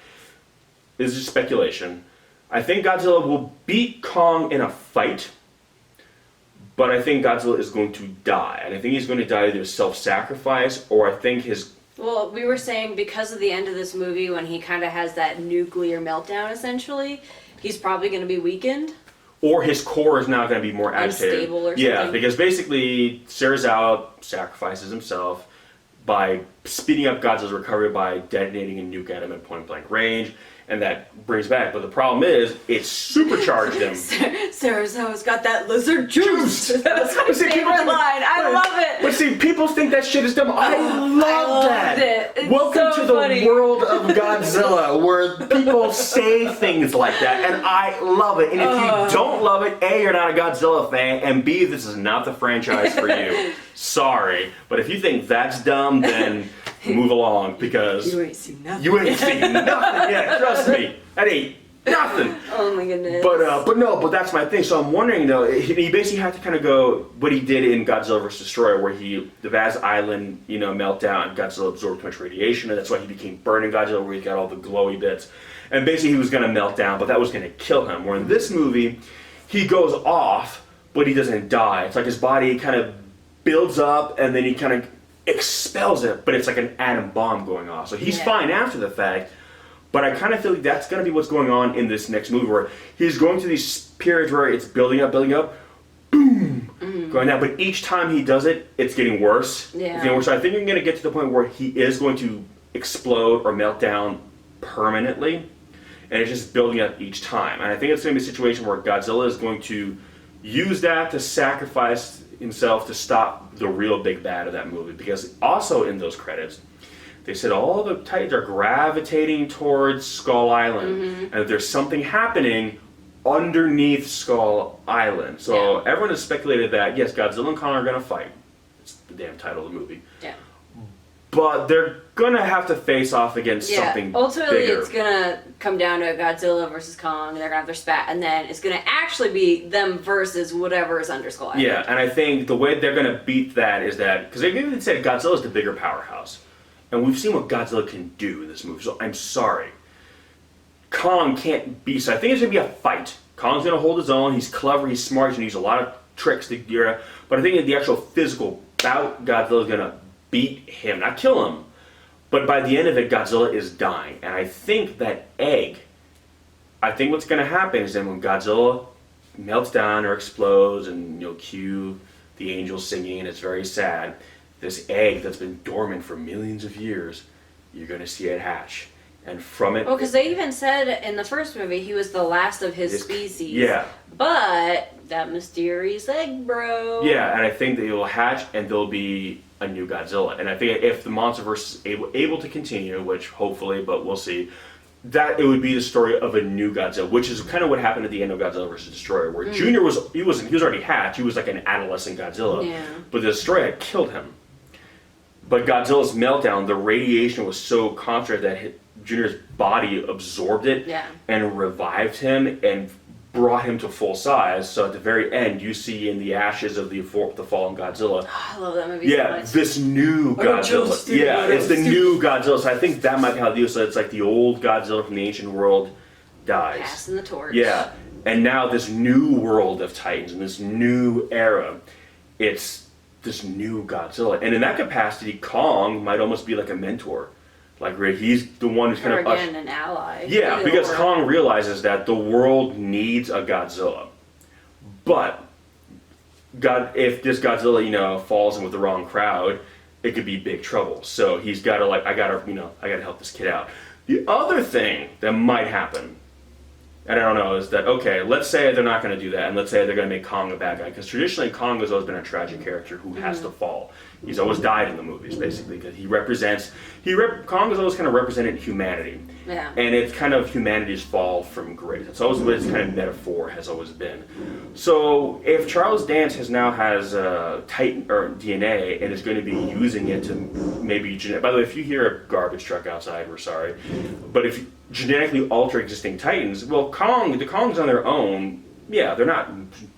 this is speculation. I think Godzilla will beat Kong in a fight, but I think Godzilla is going to die, and I think he's going to die either self-sacrifice or I think his. Well, we were saying because of the end of this movie when he kind of has that nuclear meltdown, essentially, he's probably going to be weakened. Or his core is now going to be more agitated. Unstable or something. Yeah, because basically Serizawa sacrifices himself by speeding up Godzilla's recovery by detonating a nuke at him at point blank range, and that brings back. But the problem is, it supercharged him. Serizawa's got that lizard juice. That's my favorite line. I love it. But see, people think that shit is dumb. I love that. It's Welcome so to the funny. world of Godzilla, where people say things like that, and I love it. And if you don't love it, A, you're not a Godzilla fan, and B, this is not the franchise for you. Sorry, but if you think that's dumb, then move along, because you ain't seen nothing. You ain't seen nothing yet. Trust me, that ain't nothing. Oh my goodness. But that's my thing. So I'm wondering though. He basically had to kind of go what he did in Godzilla vs. Destroyer, where the vast island, meltdown. Godzilla absorbed too much radiation, and that's why he became Burning Godzilla, where he got all the glowy bits. And basically, he was going to melt down, but that was going to kill him. Where in this movie, he goes off, but he doesn't die. It's like his body kind of builds up, and then he kind of expels it, but it's like an atom bomb going off. So he's fine after the fact. But I kind of feel like that's going to be what's going on in this next movie, where he's going through these periods where it's building up, boom, going down. But each time he does it, it's getting worse. Yeah. It's getting worse. So I think you're going to get to the point where he is going to explode or melt down permanently, and it's just building up each time. And I think it's going to be a situation where Godzilla is going to use that to sacrifice himself to stop the real big bad of that movie. Because also in those credits, they said all the Titans are gravitating towards Skull Island, and that there's something happening underneath Skull Island. So everyone has speculated that, yes, Godzilla and Kong are going to fight. It's the damn title of the movie. Yeah. But they're going to have to face off against something ultimately bigger. It's going to come down to Godzilla versus Kong, and they're going to have their spat, and then it's going to actually be them versus whatever is under Skull Island. Yeah, and I think the way they're going to beat that is that, because they even said Godzilla's the bigger powerhouse. And we've seen what Godzilla can do in this movie, so I'm sorry. Kong can't be, so I think it's going to be a fight. Kong's going to hold his own, he's clever, he's smart, he's going to use a lot of tricks to gear up. But I think in the actual physical bout, Godzilla's going to beat him, not kill him. But by the end of it, Godzilla is dying. And I think that egg, I think what's going to happen is that when Godzilla melts down or explodes and, cue the angels singing, and it's very sad. This egg that's been dormant for millions of years, you're going to see it hatch. And from it... Well, because they even said in the first movie he was the last of his species. Yeah. But that mysterious egg broke. Yeah, and I think that it will hatch and there'll be a new Godzilla. And I think if the MonsterVerse is able to continue, which hopefully, but we'll see, that it would be the story of a new Godzilla, which is kind of what happened at the end of Godzilla vs. Destroyer, where Junior was already hatched. He was like an adolescent Godzilla. Yeah. But the Destroyer had killed him. But Godzilla's meltdown, the radiation was so concentrated that Junior's body absorbed it and revived him and brought him to full size. So at the very end, you see in the ashes of the fallen Godzilla. Oh, I love that movie so much. This new Godzilla. It's the new Godzilla. So I think that might be how they do it. So it's like the old Godzilla from the ancient world dies. Passing the torch. Yeah. And now this new world of Titans and this new era, it's this new Godzilla. And in that capacity, Kong might almost be like a mentor. Like, he's the one who's kind of... again, an ally. Yeah, because Kong realizes that the world needs a Godzilla. But, if this Godzilla, falls in with the wrong crowd, it could be big trouble. So he's got to, I got to help this kid out. The other thing that might happen, and I don't know, is that, okay, let's say they're not going to do that, and let's say they're going to make Kong a bad guy, because traditionally Kong has always been a tragic character who has to fall. He's always died in the movies, basically, because Kong has always kind of represented humanity. Yeah. And it's kind of humanity's fall from grace. It's always what its kind of metaphor has always been. So if Charles Dance has Titan or DNA and is going to be using it to maybe by the way, if you hear a garbage truck outside, we're sorry. But if you genetically alter existing Titans, well, the Kongs on their own, yeah, they're not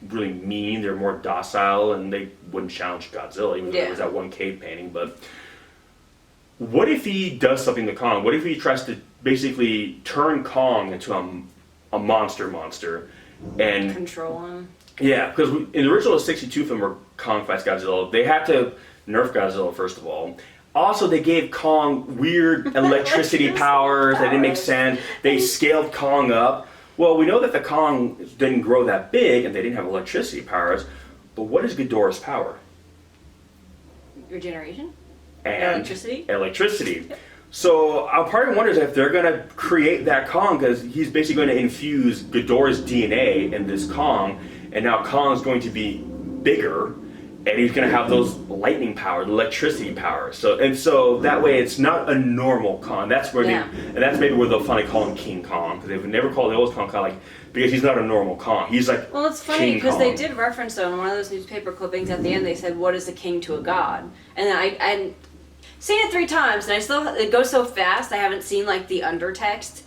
really mean. They're more docile, and they wouldn't challenge Godzilla, even though there was that one cave painting. But what if he does something to Kong? What if he tries to basically turn Kong into a monster and control him? Yeah, because in the original '62 film where Kong fights Godzilla, they had to nerf Godzilla first of all. Also, they gave Kong weird electricity powers that didn't make sense. They scaled Kong up. Well, we know that the Kong didn't grow that big and they didn't have electricity powers, but what is Ghidorah's power? Regeneration? And electricity? Electricity. So part of me wonders if they're going to create that Kong, because he's basically going to infuse Ghidorah's DNA in this Kong, and now Kong's going to be bigger, and he's going to have those lightning powers, electricity powers. So that way it's not a normal Kong. That's where and that's maybe where they'll finally call him King Kong, because they've never called the old Kong because he's not a normal Kong. He's like well, it's funny because they did reference though in one of those newspaper clippings at the end. They said, "What is a king to a god?" And then I seen it 3 times, and it goes so fast. I haven't seen the undertext.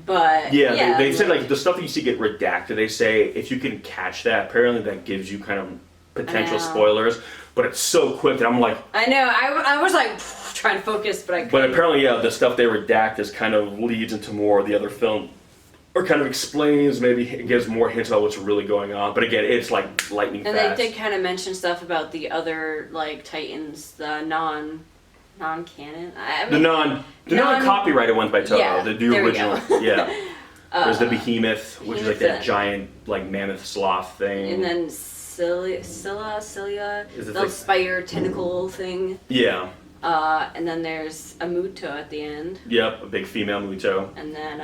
But they said the stuff that you see get redacted. They say if you can catch that, apparently that gives you kind of potential spoilers, but it's so quick that I'm like... I know, I was trying to focus, but I couldn't. But apparently, the stuff they redact is kind of leads into more of the other film, or kind of explains, maybe gives more hints about what's really going on. But again, it's like lightning fast. And they did kind of mention stuff about the other, Titans, the non-canon? The non-copyrighted ones by Toho, the original. Yeah. There's the Behemoth, which is that giant, mammoth sloth thing. And then Scylla, the spider tentacle thing. Yeah. And then there's a Muto at the end. Yep, a big female Muto. And then,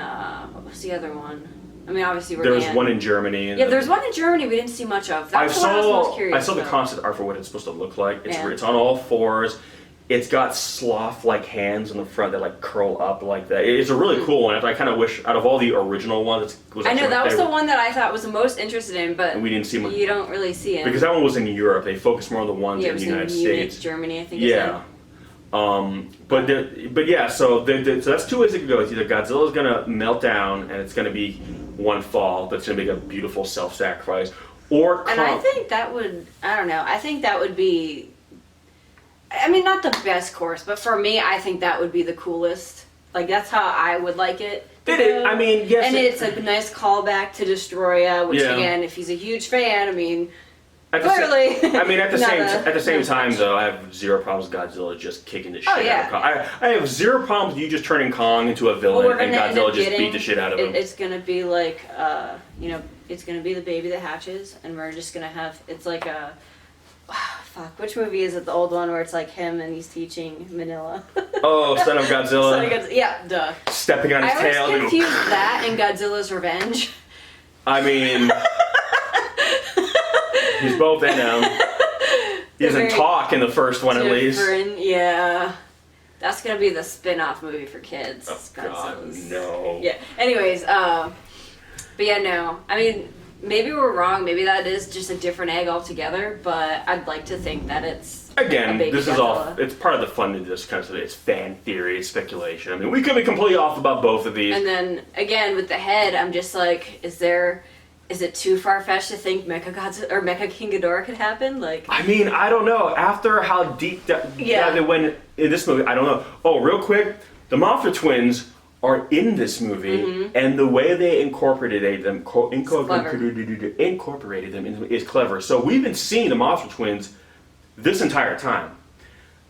what was the other one? I mean, obviously there was one in Germany. There's one in Germany we didn't see much of. That's what I was most curious I saw the concept art for what it's supposed to look like. It's on all fours. It's got sloth-like hands on the front that curl up like that. It's a really cool one. I kind of wish, out of all the original ones, I know that was the one that I thought was the most interested in, but we didn't see much. You don't really see it because that one was in Europe. They focused more on the ones in the United States. Germany, I think. Yeah. So that's 2 ways it could go. It's either Godzilla's gonna melt down and it's gonna be one fall that's gonna make a beautiful self-sacrifice, or and I think that would. I don't know. I think that would be. I mean, not the best course, but for me, I think that would be the coolest. That's how I would like it. It is. I mean, yes. And it's a nice callback to Destroya, which again, if he's a huge fan, I mean, clearly. At the same time, though, I have zero problems with Godzilla just kicking the shit out of Kong. I have zero problems with you just turning Kong into a villain and Godzilla just beat the shit out of him. It's gonna be it's gonna be the baby that hatches, and we're just gonna have it's like a fuck, which movie is it? The old one where it's like him and he's teaching Manila. Oh, Son of Godzilla. Son of Godzilla. Yeah, duh. Stepping on his tail. I always confuse that and Godzilla's Revenge. I mean, he's both in them. He doesn't talk in the first one, at least. Yeah. That's gonna be the spin-off movie for kids. Oh, God, no. Yeah. Anyways, but yeah, no. I mean, maybe we're wrong. Maybe that is just a different egg altogether. But I'd like to think that it's again. a baby This is Godzilla. all. It's part of the fun of this kind of stuff. It's fan theory. It's speculation. I mean, we could be completely off about both of these. And then again with the head, I'm just like, is it too far-fetched to think Mecha King Ghidorah could happen? Like, I mean, I don't know. After how deep they went in this movie, I don't know. Oh, real quick, the Mothra twins are in this movie, and the way they incorporated them is clever. So we've been seeing the Mothra twins this entire time.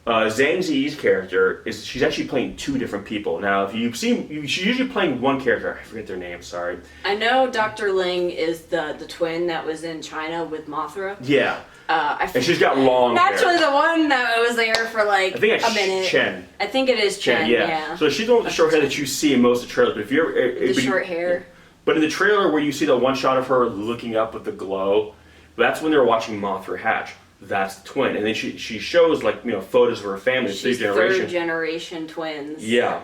Zhang Ziyi's character she's actually playing two different people. Now, if you've seen, she's usually playing one character. I forget their name. Sorry. I know Dr. Ling is the twin that was in China with Mothra. Yeah. And she's got long hair. Naturally, the one that was there for like I think it's a minute. Chen. I think it is Chen. Yeah. So she's the one with the short hair that you see in most of the trailers. But if you're the short hair. But in the trailer where you see the one shot of her looking up with the glow, that's when they're watching Mothra hatch. That's the twin, and then she shows like photos of her family. She's third generation twins. Yeah.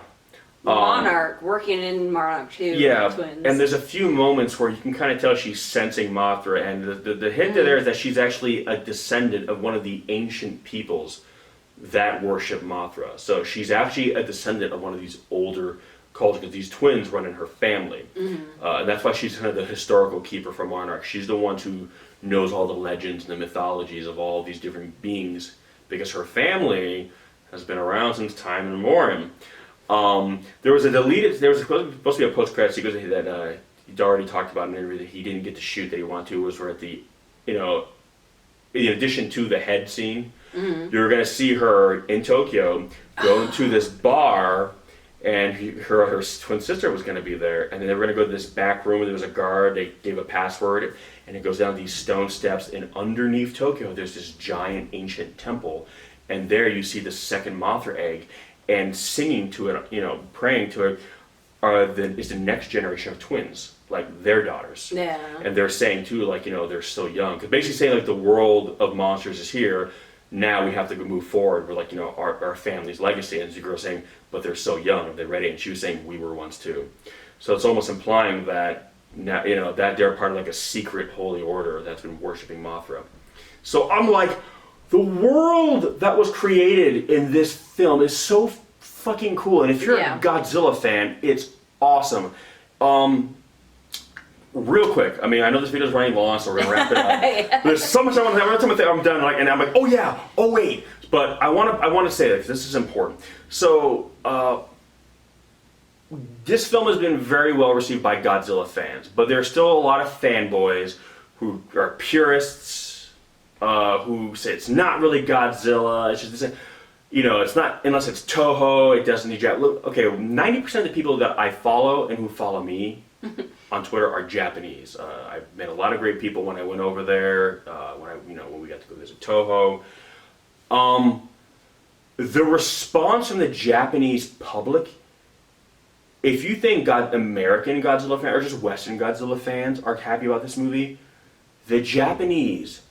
Monarch working in Monarch too. Yeah, twins. and there's a few moments where you can kind of tell she's sensing Mothra, and the hint there is that she's actually a descendant of one of the ancient peoples that worship Mothra. So she's actually a descendant of one of these older cultures, because these twins run in her family. And that's why she's kind of the historical keeper for Monarch. She's the one who knows all the legends and the mythologies of all these different beings, because her family has been around since time immemorial. There was supposed to be a post-credit sequence that he'd already talked about in an interview that he didn't get to shoot that he wanted to, was where at the, in addition to the head scene, you're going to see her in Tokyo go to this bar, and her twin sister was going to be there, and then they were going to go to this back room, and there was a guard, they gave a password, and it goes down these stone steps, and underneath Tokyo there's this giant ancient temple, and there you see the second Mothra egg, and singing to it, praying to it, is the next generation of twins, like their daughters. Yeah. And they're saying too, like, they're still young, because basically saying like the world of monsters is here, now we have to move forward with like our family's legacy. And the girl saying, but they're so young, they're ready, and she was saying we were once too. So it's almost implying that now that they're part of like a secret holy order that's been worshiping Mothra. So I'm like, the world that was created in this film is so fucking cool, and if you're a Godzilla fan, it's awesome. Real quick, I mean, I know this video's running long, so we're gonna wrap it up. There's so much I want to say. Every time I think I'm done, and I'm like, oh wait, but I want to say this. This is important. So, this film has been very well received by Godzilla fans, but there's still a lot of fanboys who are purists, who say it's not really Godzilla. It's just it's not, unless it's Toho. It doesn't need Look, okay, 90% of the people that I follow and who follow me on Twitter are Japanese. I met a lot of great people when I went over there. When we got to go visit Toho. The response from the Japanese public, if you think American Godzilla fans or just Western Godzilla fans are happy about this movie, the Japanese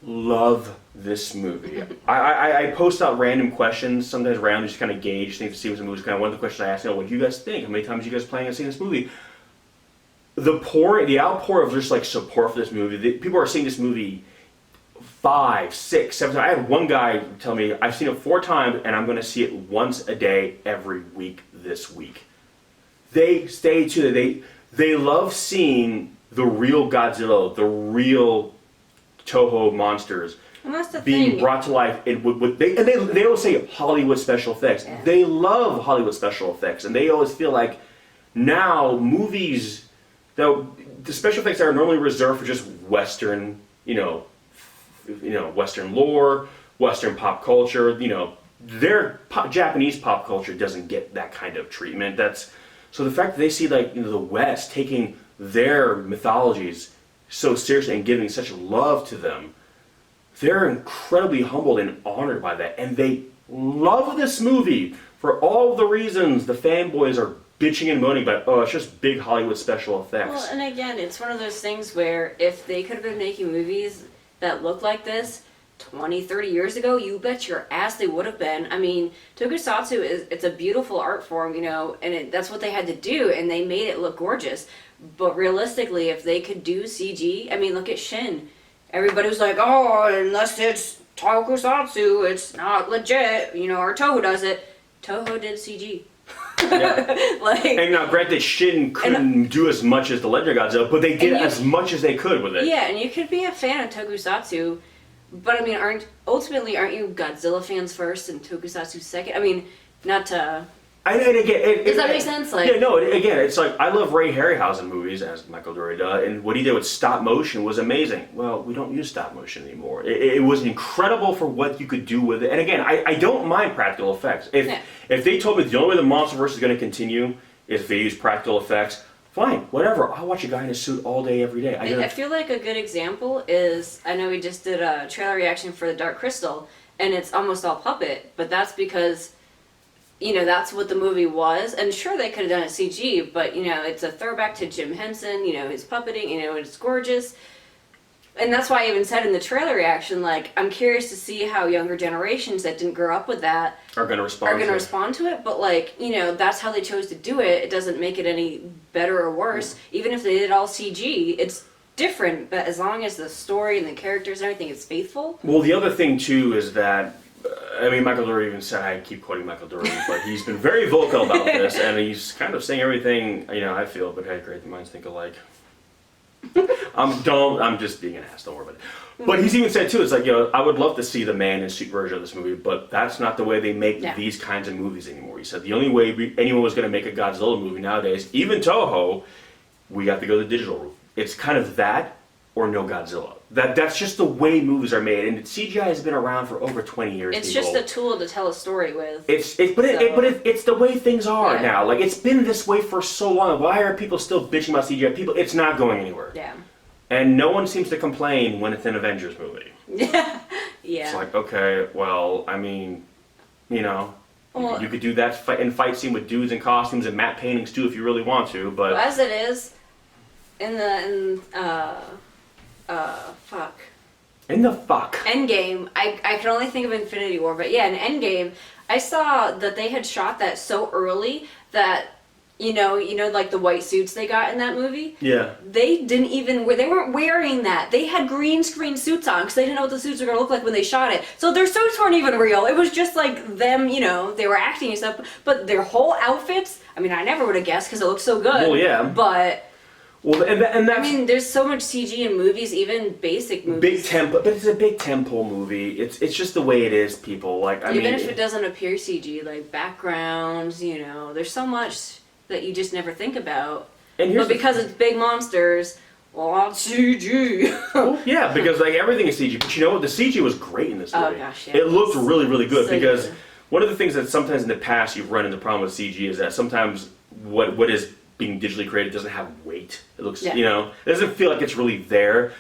love this movie. I post out random questions, sometimes randomly, just kind of gauge things to see what the movie's kind of. One of the questions I ask, what do you guys think? How many times are you guys planning on seeing this movie? The outpour of just like support for this movie. People are seeing this movie 5, 6, 7 times. I had one guy tell me, I've seen it 4 times and I'm going to see it once a day every week this week. They stay to it. They love seeing the real Godzilla, the real Toho monsters being brought to life. They always say Hollywood special effects. Yeah. They love Hollywood special effects, and they always feel like now movies, the special effects that are normally reserved for just Western, Western lore, Western pop culture, their Japanese pop culture doesn't get that kind of treatment. So the fact that they see like the West taking their mythologies so seriously and giving such love to them, they're incredibly humbled and honored by that, and they love this movie for all the reasons the fanboys are bitching and moaning about. Oh, it's just big Hollywood special effects. Well, and again, it's one of those things where if they could have been making movies that look like this 20, 30 years ago, you bet your ass they would have been. I mean, tokusatsu it's a beautiful art form, you know, and that's what they had to do, and they made it look gorgeous. But realistically, if they could do CG, I mean, look at Shin. Everybody was like, oh, unless it's tokusatsu, it's not legit, you know, or Toho does it. Toho did CG. Yeah. And now, granted, Shin couldn't do as much as the Legend of Godzilla, but they did as much as they could with it. Yeah, and you could be a fan of tokusatsu, but I mean, aren't you Godzilla fans first and tokusatsu second? I mean, not to... Does that make sense? Like, yeah, no, again, it's like, I love Ray Harryhausen movies, as Michael Dory does, and what he did with stop motion was amazing. Well, we don't use stop motion anymore. It was incredible for what you could do with it. And again, I don't mind practical effects. If they told me the only way the MonsterVerse is going to continue is if they use practical effects, fine, whatever. I'll watch a guy in a suit all day, every day. I feel like a good example is, I know we just did a trailer reaction for The Dark Crystal, and it's almost all puppet, but that's because... you know, that's what the movie was, and sure they could have done it CG, but, you know, it's a throwback to Jim Henson, you know, his puppeting, you know, it's gorgeous. And that's why I even said in the trailer reaction, like, I'm curious to see how younger generations that didn't grow up with that are going to respond to it, but, like, you know, that's how they chose to do it. It doesn't make it any better or worse. Even if they did all CG, it's different, but as long as the story and the characters and everything is faithful. Well, the other thing, too, is that I mean, Michael Dory even said, I keep quoting Michael Dory, but he's been very vocal about this, and he's kind of saying everything, you know, I feel, but hey, great, the minds think alike. I'm just being an ass, don't worry about it. But he's even said, too, it's like, you know, I would love to see the man in suit version of this movie, but that's not the way they make these kinds of movies anymore. He said the only way anyone was going to make a Godzilla movie nowadays, even Toho, we got to go the digital route. It's kind of that or no Godzilla. That's just the way movies are made, and CGI has been around for over 20 years. It's just a tool to tell a story with. It's the way things are now. Like, it's been this way for so long. Why are people still bitching about CGI? It's not going anywhere. Yeah. And no one seems to complain when it's an Avengers movie. Yeah. It's like, okay, well, I mean, you know, you could do that fight scene with dudes in costumes and matte paintings too if you really want to, but as it is, Endgame, I can only think of Infinity War, but yeah, in Endgame, I saw that they had shot that so early that, you know, like the white suits they got in that movie? Yeah. They weren't wearing that. They had green screen suits on because they didn't know what the suits were going to look like when they shot it. So their suits weren't even real. It was just like them, you know, they were acting and stuff, but their whole outfits, I mean, I never would have guessed because it looked so good. Well, yeah. But... well, and that's... I mean, there's so much CG in movies, even basic movies. But it's a big tempo movie. It's just the way it is, people. Like, even if it doesn't appear CG, like backgrounds, you know, there's so much that you just never think about. But because it's big monsters, well, it's CG. Well, yeah, because like everything is CG. But you know what? The CG was great in this movie. Oh gosh, yeah. It looked really, really good so because good. One of the things that sometimes in the past you've run into problem with CG is that sometimes what is being digitally created doesn't have weight. It looks, you know, it doesn't feel like it's really there.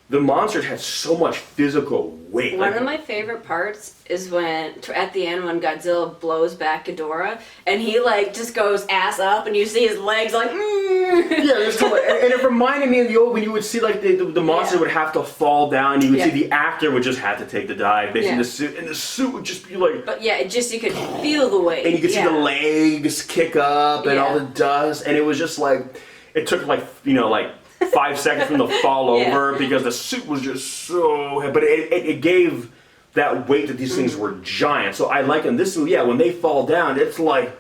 The monsters had so much physical weight. One of my favorite parts is when, at the end, when Godzilla blows back Ghidorah, and he, like, just goes ass up, and you see his legs, like, Yeah, and it reminded me of the old, when you would see, like, the monster would have to fall down, and you would see the actor would just have to take the dive, basically in the suit, and the suit would just be like... But yeah, it just, you could feel the weight. And you could see the legs kick up, and all the dust, and it was just like, it took, like, you know, like... 5 seconds from the fall over because the suit was just so heavy. But it gave that weight that these things were giant. So I like in this movie, when they fall down, it's like...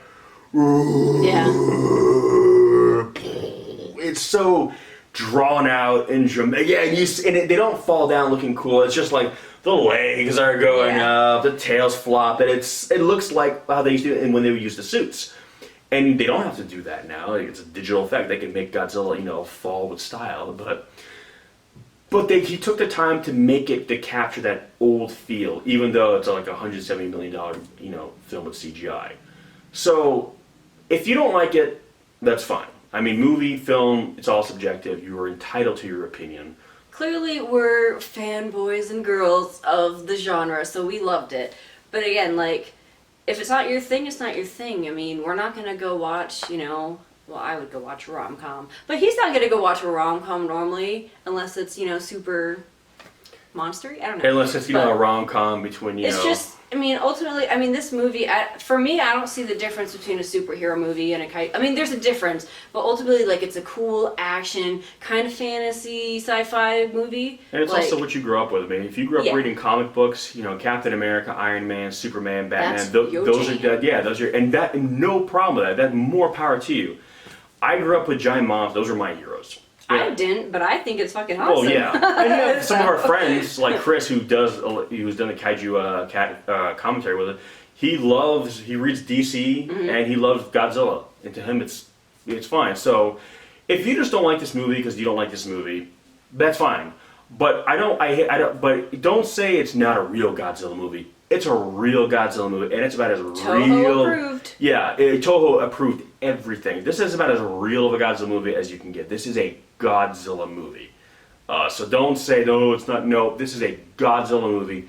It's so drawn out and dramatic. Yeah, and they don't fall down looking cool. It's just like the legs are going up, the tail's flopping. It looks like how they used to when they would use the suits. And they don't have to do that now. Like, it's a digital effect. They can make Godzilla, you know, fall with style. But he took the time to make it to capture that old feel, even though it's like a $170 million, you know, film with CGI. So if you don't like it, that's fine. I mean, movie, film, it's all subjective. You are entitled to your opinion. clearly we're fanboys and girls of the genre, so we loved it. But again, like, if it's not your thing, it's not your thing. I mean, we're not gonna go watch, you know, well, I would go watch a rom-com, but he's not gonna go watch a rom-com normally unless it's, you know, super monstery. I don't know. Unless it's, you know, a rom-com between, you know. It's just, I mean, ultimately, I mean, this movie, for me, I don't see the difference between a superhero movie and a kaiju. I mean, there's a difference, but ultimately, like, it's a cool action, kind of fantasy, sci-fi movie. And it's like, also what you grew up with. I mean, if you grew up reading comic books, you know, Captain America, Iron Man, Superman, Batman, those are, and that, no problem with that. That's more power to you. I grew up with giant moms. Those are my heroes. Yeah. I didn't, but I think it's fucking awesome. Well, yeah. And you have some of our friends, like Chris, who's done the Kaiju commentary with it. He reads DC, and he loves Godzilla. And to him, it's fine. So, if you just don't like this movie because you don't like this movie, that's fine. But but don't say it's not a real Godzilla movie. It's a real Godzilla movie, and it's about as Toho approved. Yeah, Toho approved everything. This is about as real of a Godzilla movie as you can get. This is a Godzilla movie. So don't say, no, it's not. No, this is a Godzilla movie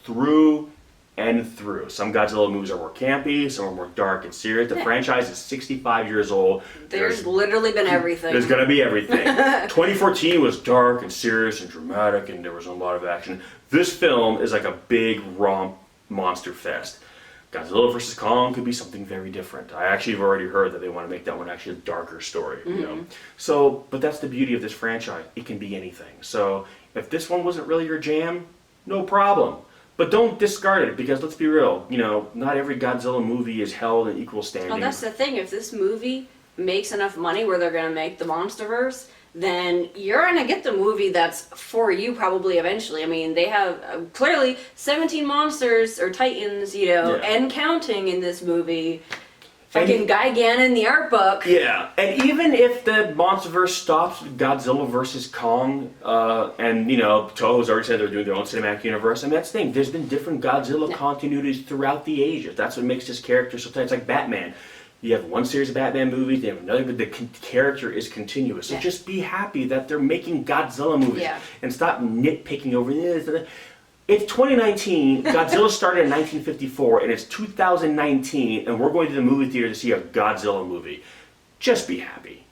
through and through. Some Godzilla movies are more campy, some are more dark and serious. The franchise is 65 years old. There's literally been everything. There's going to be everything. 2014 was dark and serious and dramatic, and there was a lot of action. This film is like a big romp monster fest. Godzilla vs. Kong could be something very different. I actually have already heard that they want to make that one actually a darker story. You know? So, but that's the beauty of this franchise. It can be anything. So, if this one wasn't really your jam, no problem. But don't discard it, because let's be real, you know, not every Godzilla movie is held in equal standing. Well, that's the thing. If this movie makes enough money where they're going to make the MonsterVerse, then you're going to get the movie that's for you probably eventually. I mean, they have clearly 17 monsters or titans, you know, and counting in this movie. Fucking Gigan the art book. Yeah, and even if the MonsterVerse stops Godzilla vs. Kong, and, you know, Toho's already said they're doing their own cinematic universe, I mean, that's the thing. There's been different Godzilla continuities throughout the ages. That's what makes this character so tight. It's like Batman. You have one series of Batman movies, you have another, but the character is continuous. So just be happy that they're making Godzilla movies. And stop nitpicking over this. It's 2019, Godzilla started in 1954, and it's 2019, and we're going to the movie theater to see a Godzilla movie. Just be happy.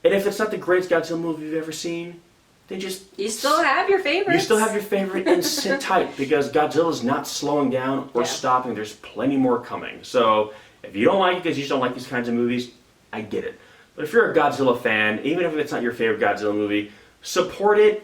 And if it's not the greatest Godzilla movie you've ever seen, then just... You still have your favorites. You still have your favorite, and sit tight, because Godzilla's not slowing down or stopping. There's plenty more coming. So... if you don't like it because you just don't like these kinds of movies, I get it. But if you're a Godzilla fan, even if it's not your favorite Godzilla movie, support it,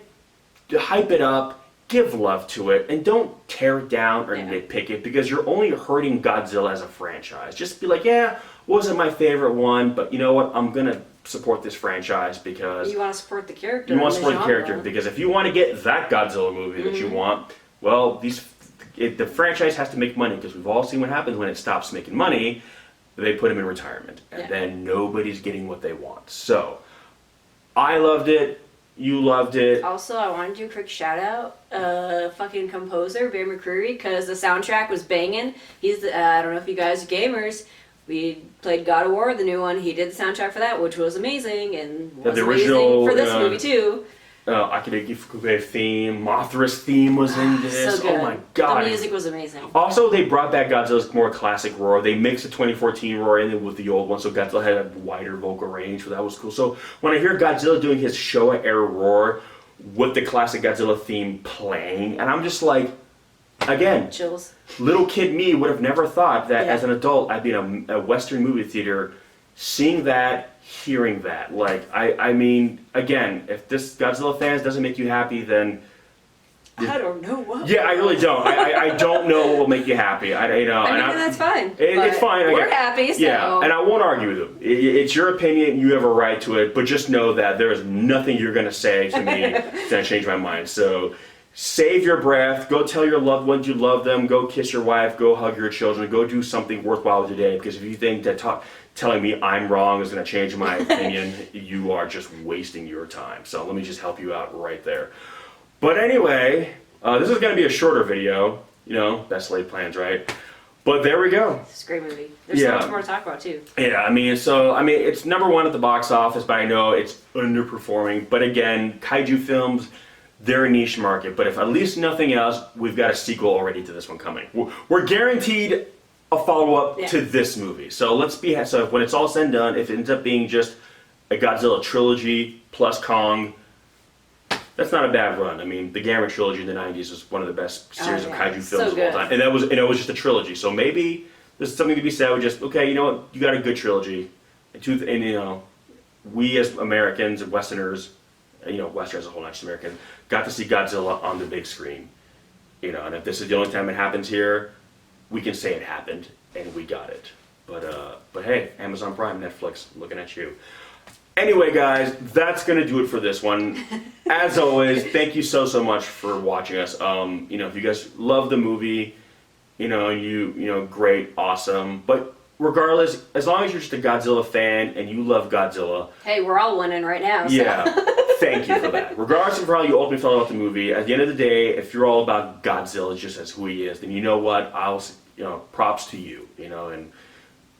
hype it up, give love to it, and don't tear it down or nitpick it, because you're only hurting Godzilla as a franchise. Just be like, yeah, wasn't my favorite one, but you know what, I'm going to support this franchise because... You want to support the character. You want to support the character, because if you want to get that Godzilla movie that you want, well, the franchise has to make money, because we've all seen what happens when it stops making money. They put them in retirement, and then nobody's getting what they want. So, I loved it. You loved it. Also, I wanted to do a quick shout out, fucking composer, Bear McCreary, because the soundtrack was banging. He's, I don't know if you guys are gamers, we played God of War, the new one. He did the soundtrack for that, which was amazing, and was the original, amazing for this movie too. Akira Ifukube theme, Mothra's theme was in this. So good. Oh my god. The music was amazing. Also, they brought back Godzilla's more classic roar. They mixed the 2014 roar in with the old one, so Godzilla had a wider vocal range, so that was cool. So when I hear Godzilla doing his Showa era roar with the classic Godzilla theme playing, and I'm just like, again, chills. Little kid me would have never thought that as an adult I'd be in a Western movie theater seeing that, hearing that. Like, I mean, again, if this Godzilla fans doesn't make you happy, then... I don't know what. Yeah, I really don't. I don't know what will make you happy. I mean, that's fine. It's fine. We're happy, so... Yeah, and I won't argue with them. It's your opinion. You have a right to it. But just know that there is nothing you're going to say to me that's going to change my mind. So... save your breath, go tell your loved ones you love them, go kiss your wife, go hug your children, go do something worthwhile today, because if you think that telling me I'm wrong is going to change my opinion, you are just wasting your time. So let me just help you out right there. But anyway, this is going to be a shorter video, you know, best laid plans, right? But there we go. It's a great movie. There's so much more to talk about too. Yeah, I mean, it's number one at the box office, but I know it's underperforming. But again, kaiju films, they're a niche market. But if at least nothing else, we've got a sequel already to this one coming. We're guaranteed a follow-up to this movie. So when it's all said and done, if it ends up being just a Godzilla trilogy plus Kong, that's not a bad run. I mean, the Gamera trilogy in the 90s was one of the best series of kaiju films of all time. And it was just a trilogy. So maybe there's something to be said with just, okay, you know what, you got a good trilogy. And you know, we as Americans and Westerners, you know, Westerners as a whole, not just Americans, got to see Godzilla on the big screen. You know, and if this is the only time it happens here, we can say it happened and we got it. But hey, Amazon Prime, Netflix, looking at you. Anyway, guys, that's gonna do it for this one. As always, thank you so much for watching us. You know, if you guys love the movie, you know, great, awesome. But regardless, as long as you're just a Godzilla fan and you love Godzilla, hey, we're all winning right now. So. Yeah, thank you for that. Regardless of how you ultimately felt about the movie, at the end of the day, if you're all about Godzilla just as who he is, then you know what? Props to you. You know, and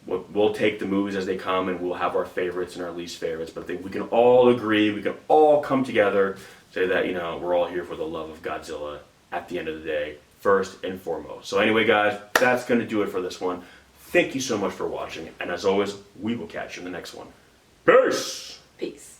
we'll take the movies as they come, and we'll have our favorites and our least favorites. But I think we can all agree, we can all come together, say that, you know, we're all here for the love of Godzilla at the end of the day, first and foremost. So anyway, guys, that's going to do it for this one. Thank you so much for watching, and as always, we will catch you in the next one. Peace! Peace.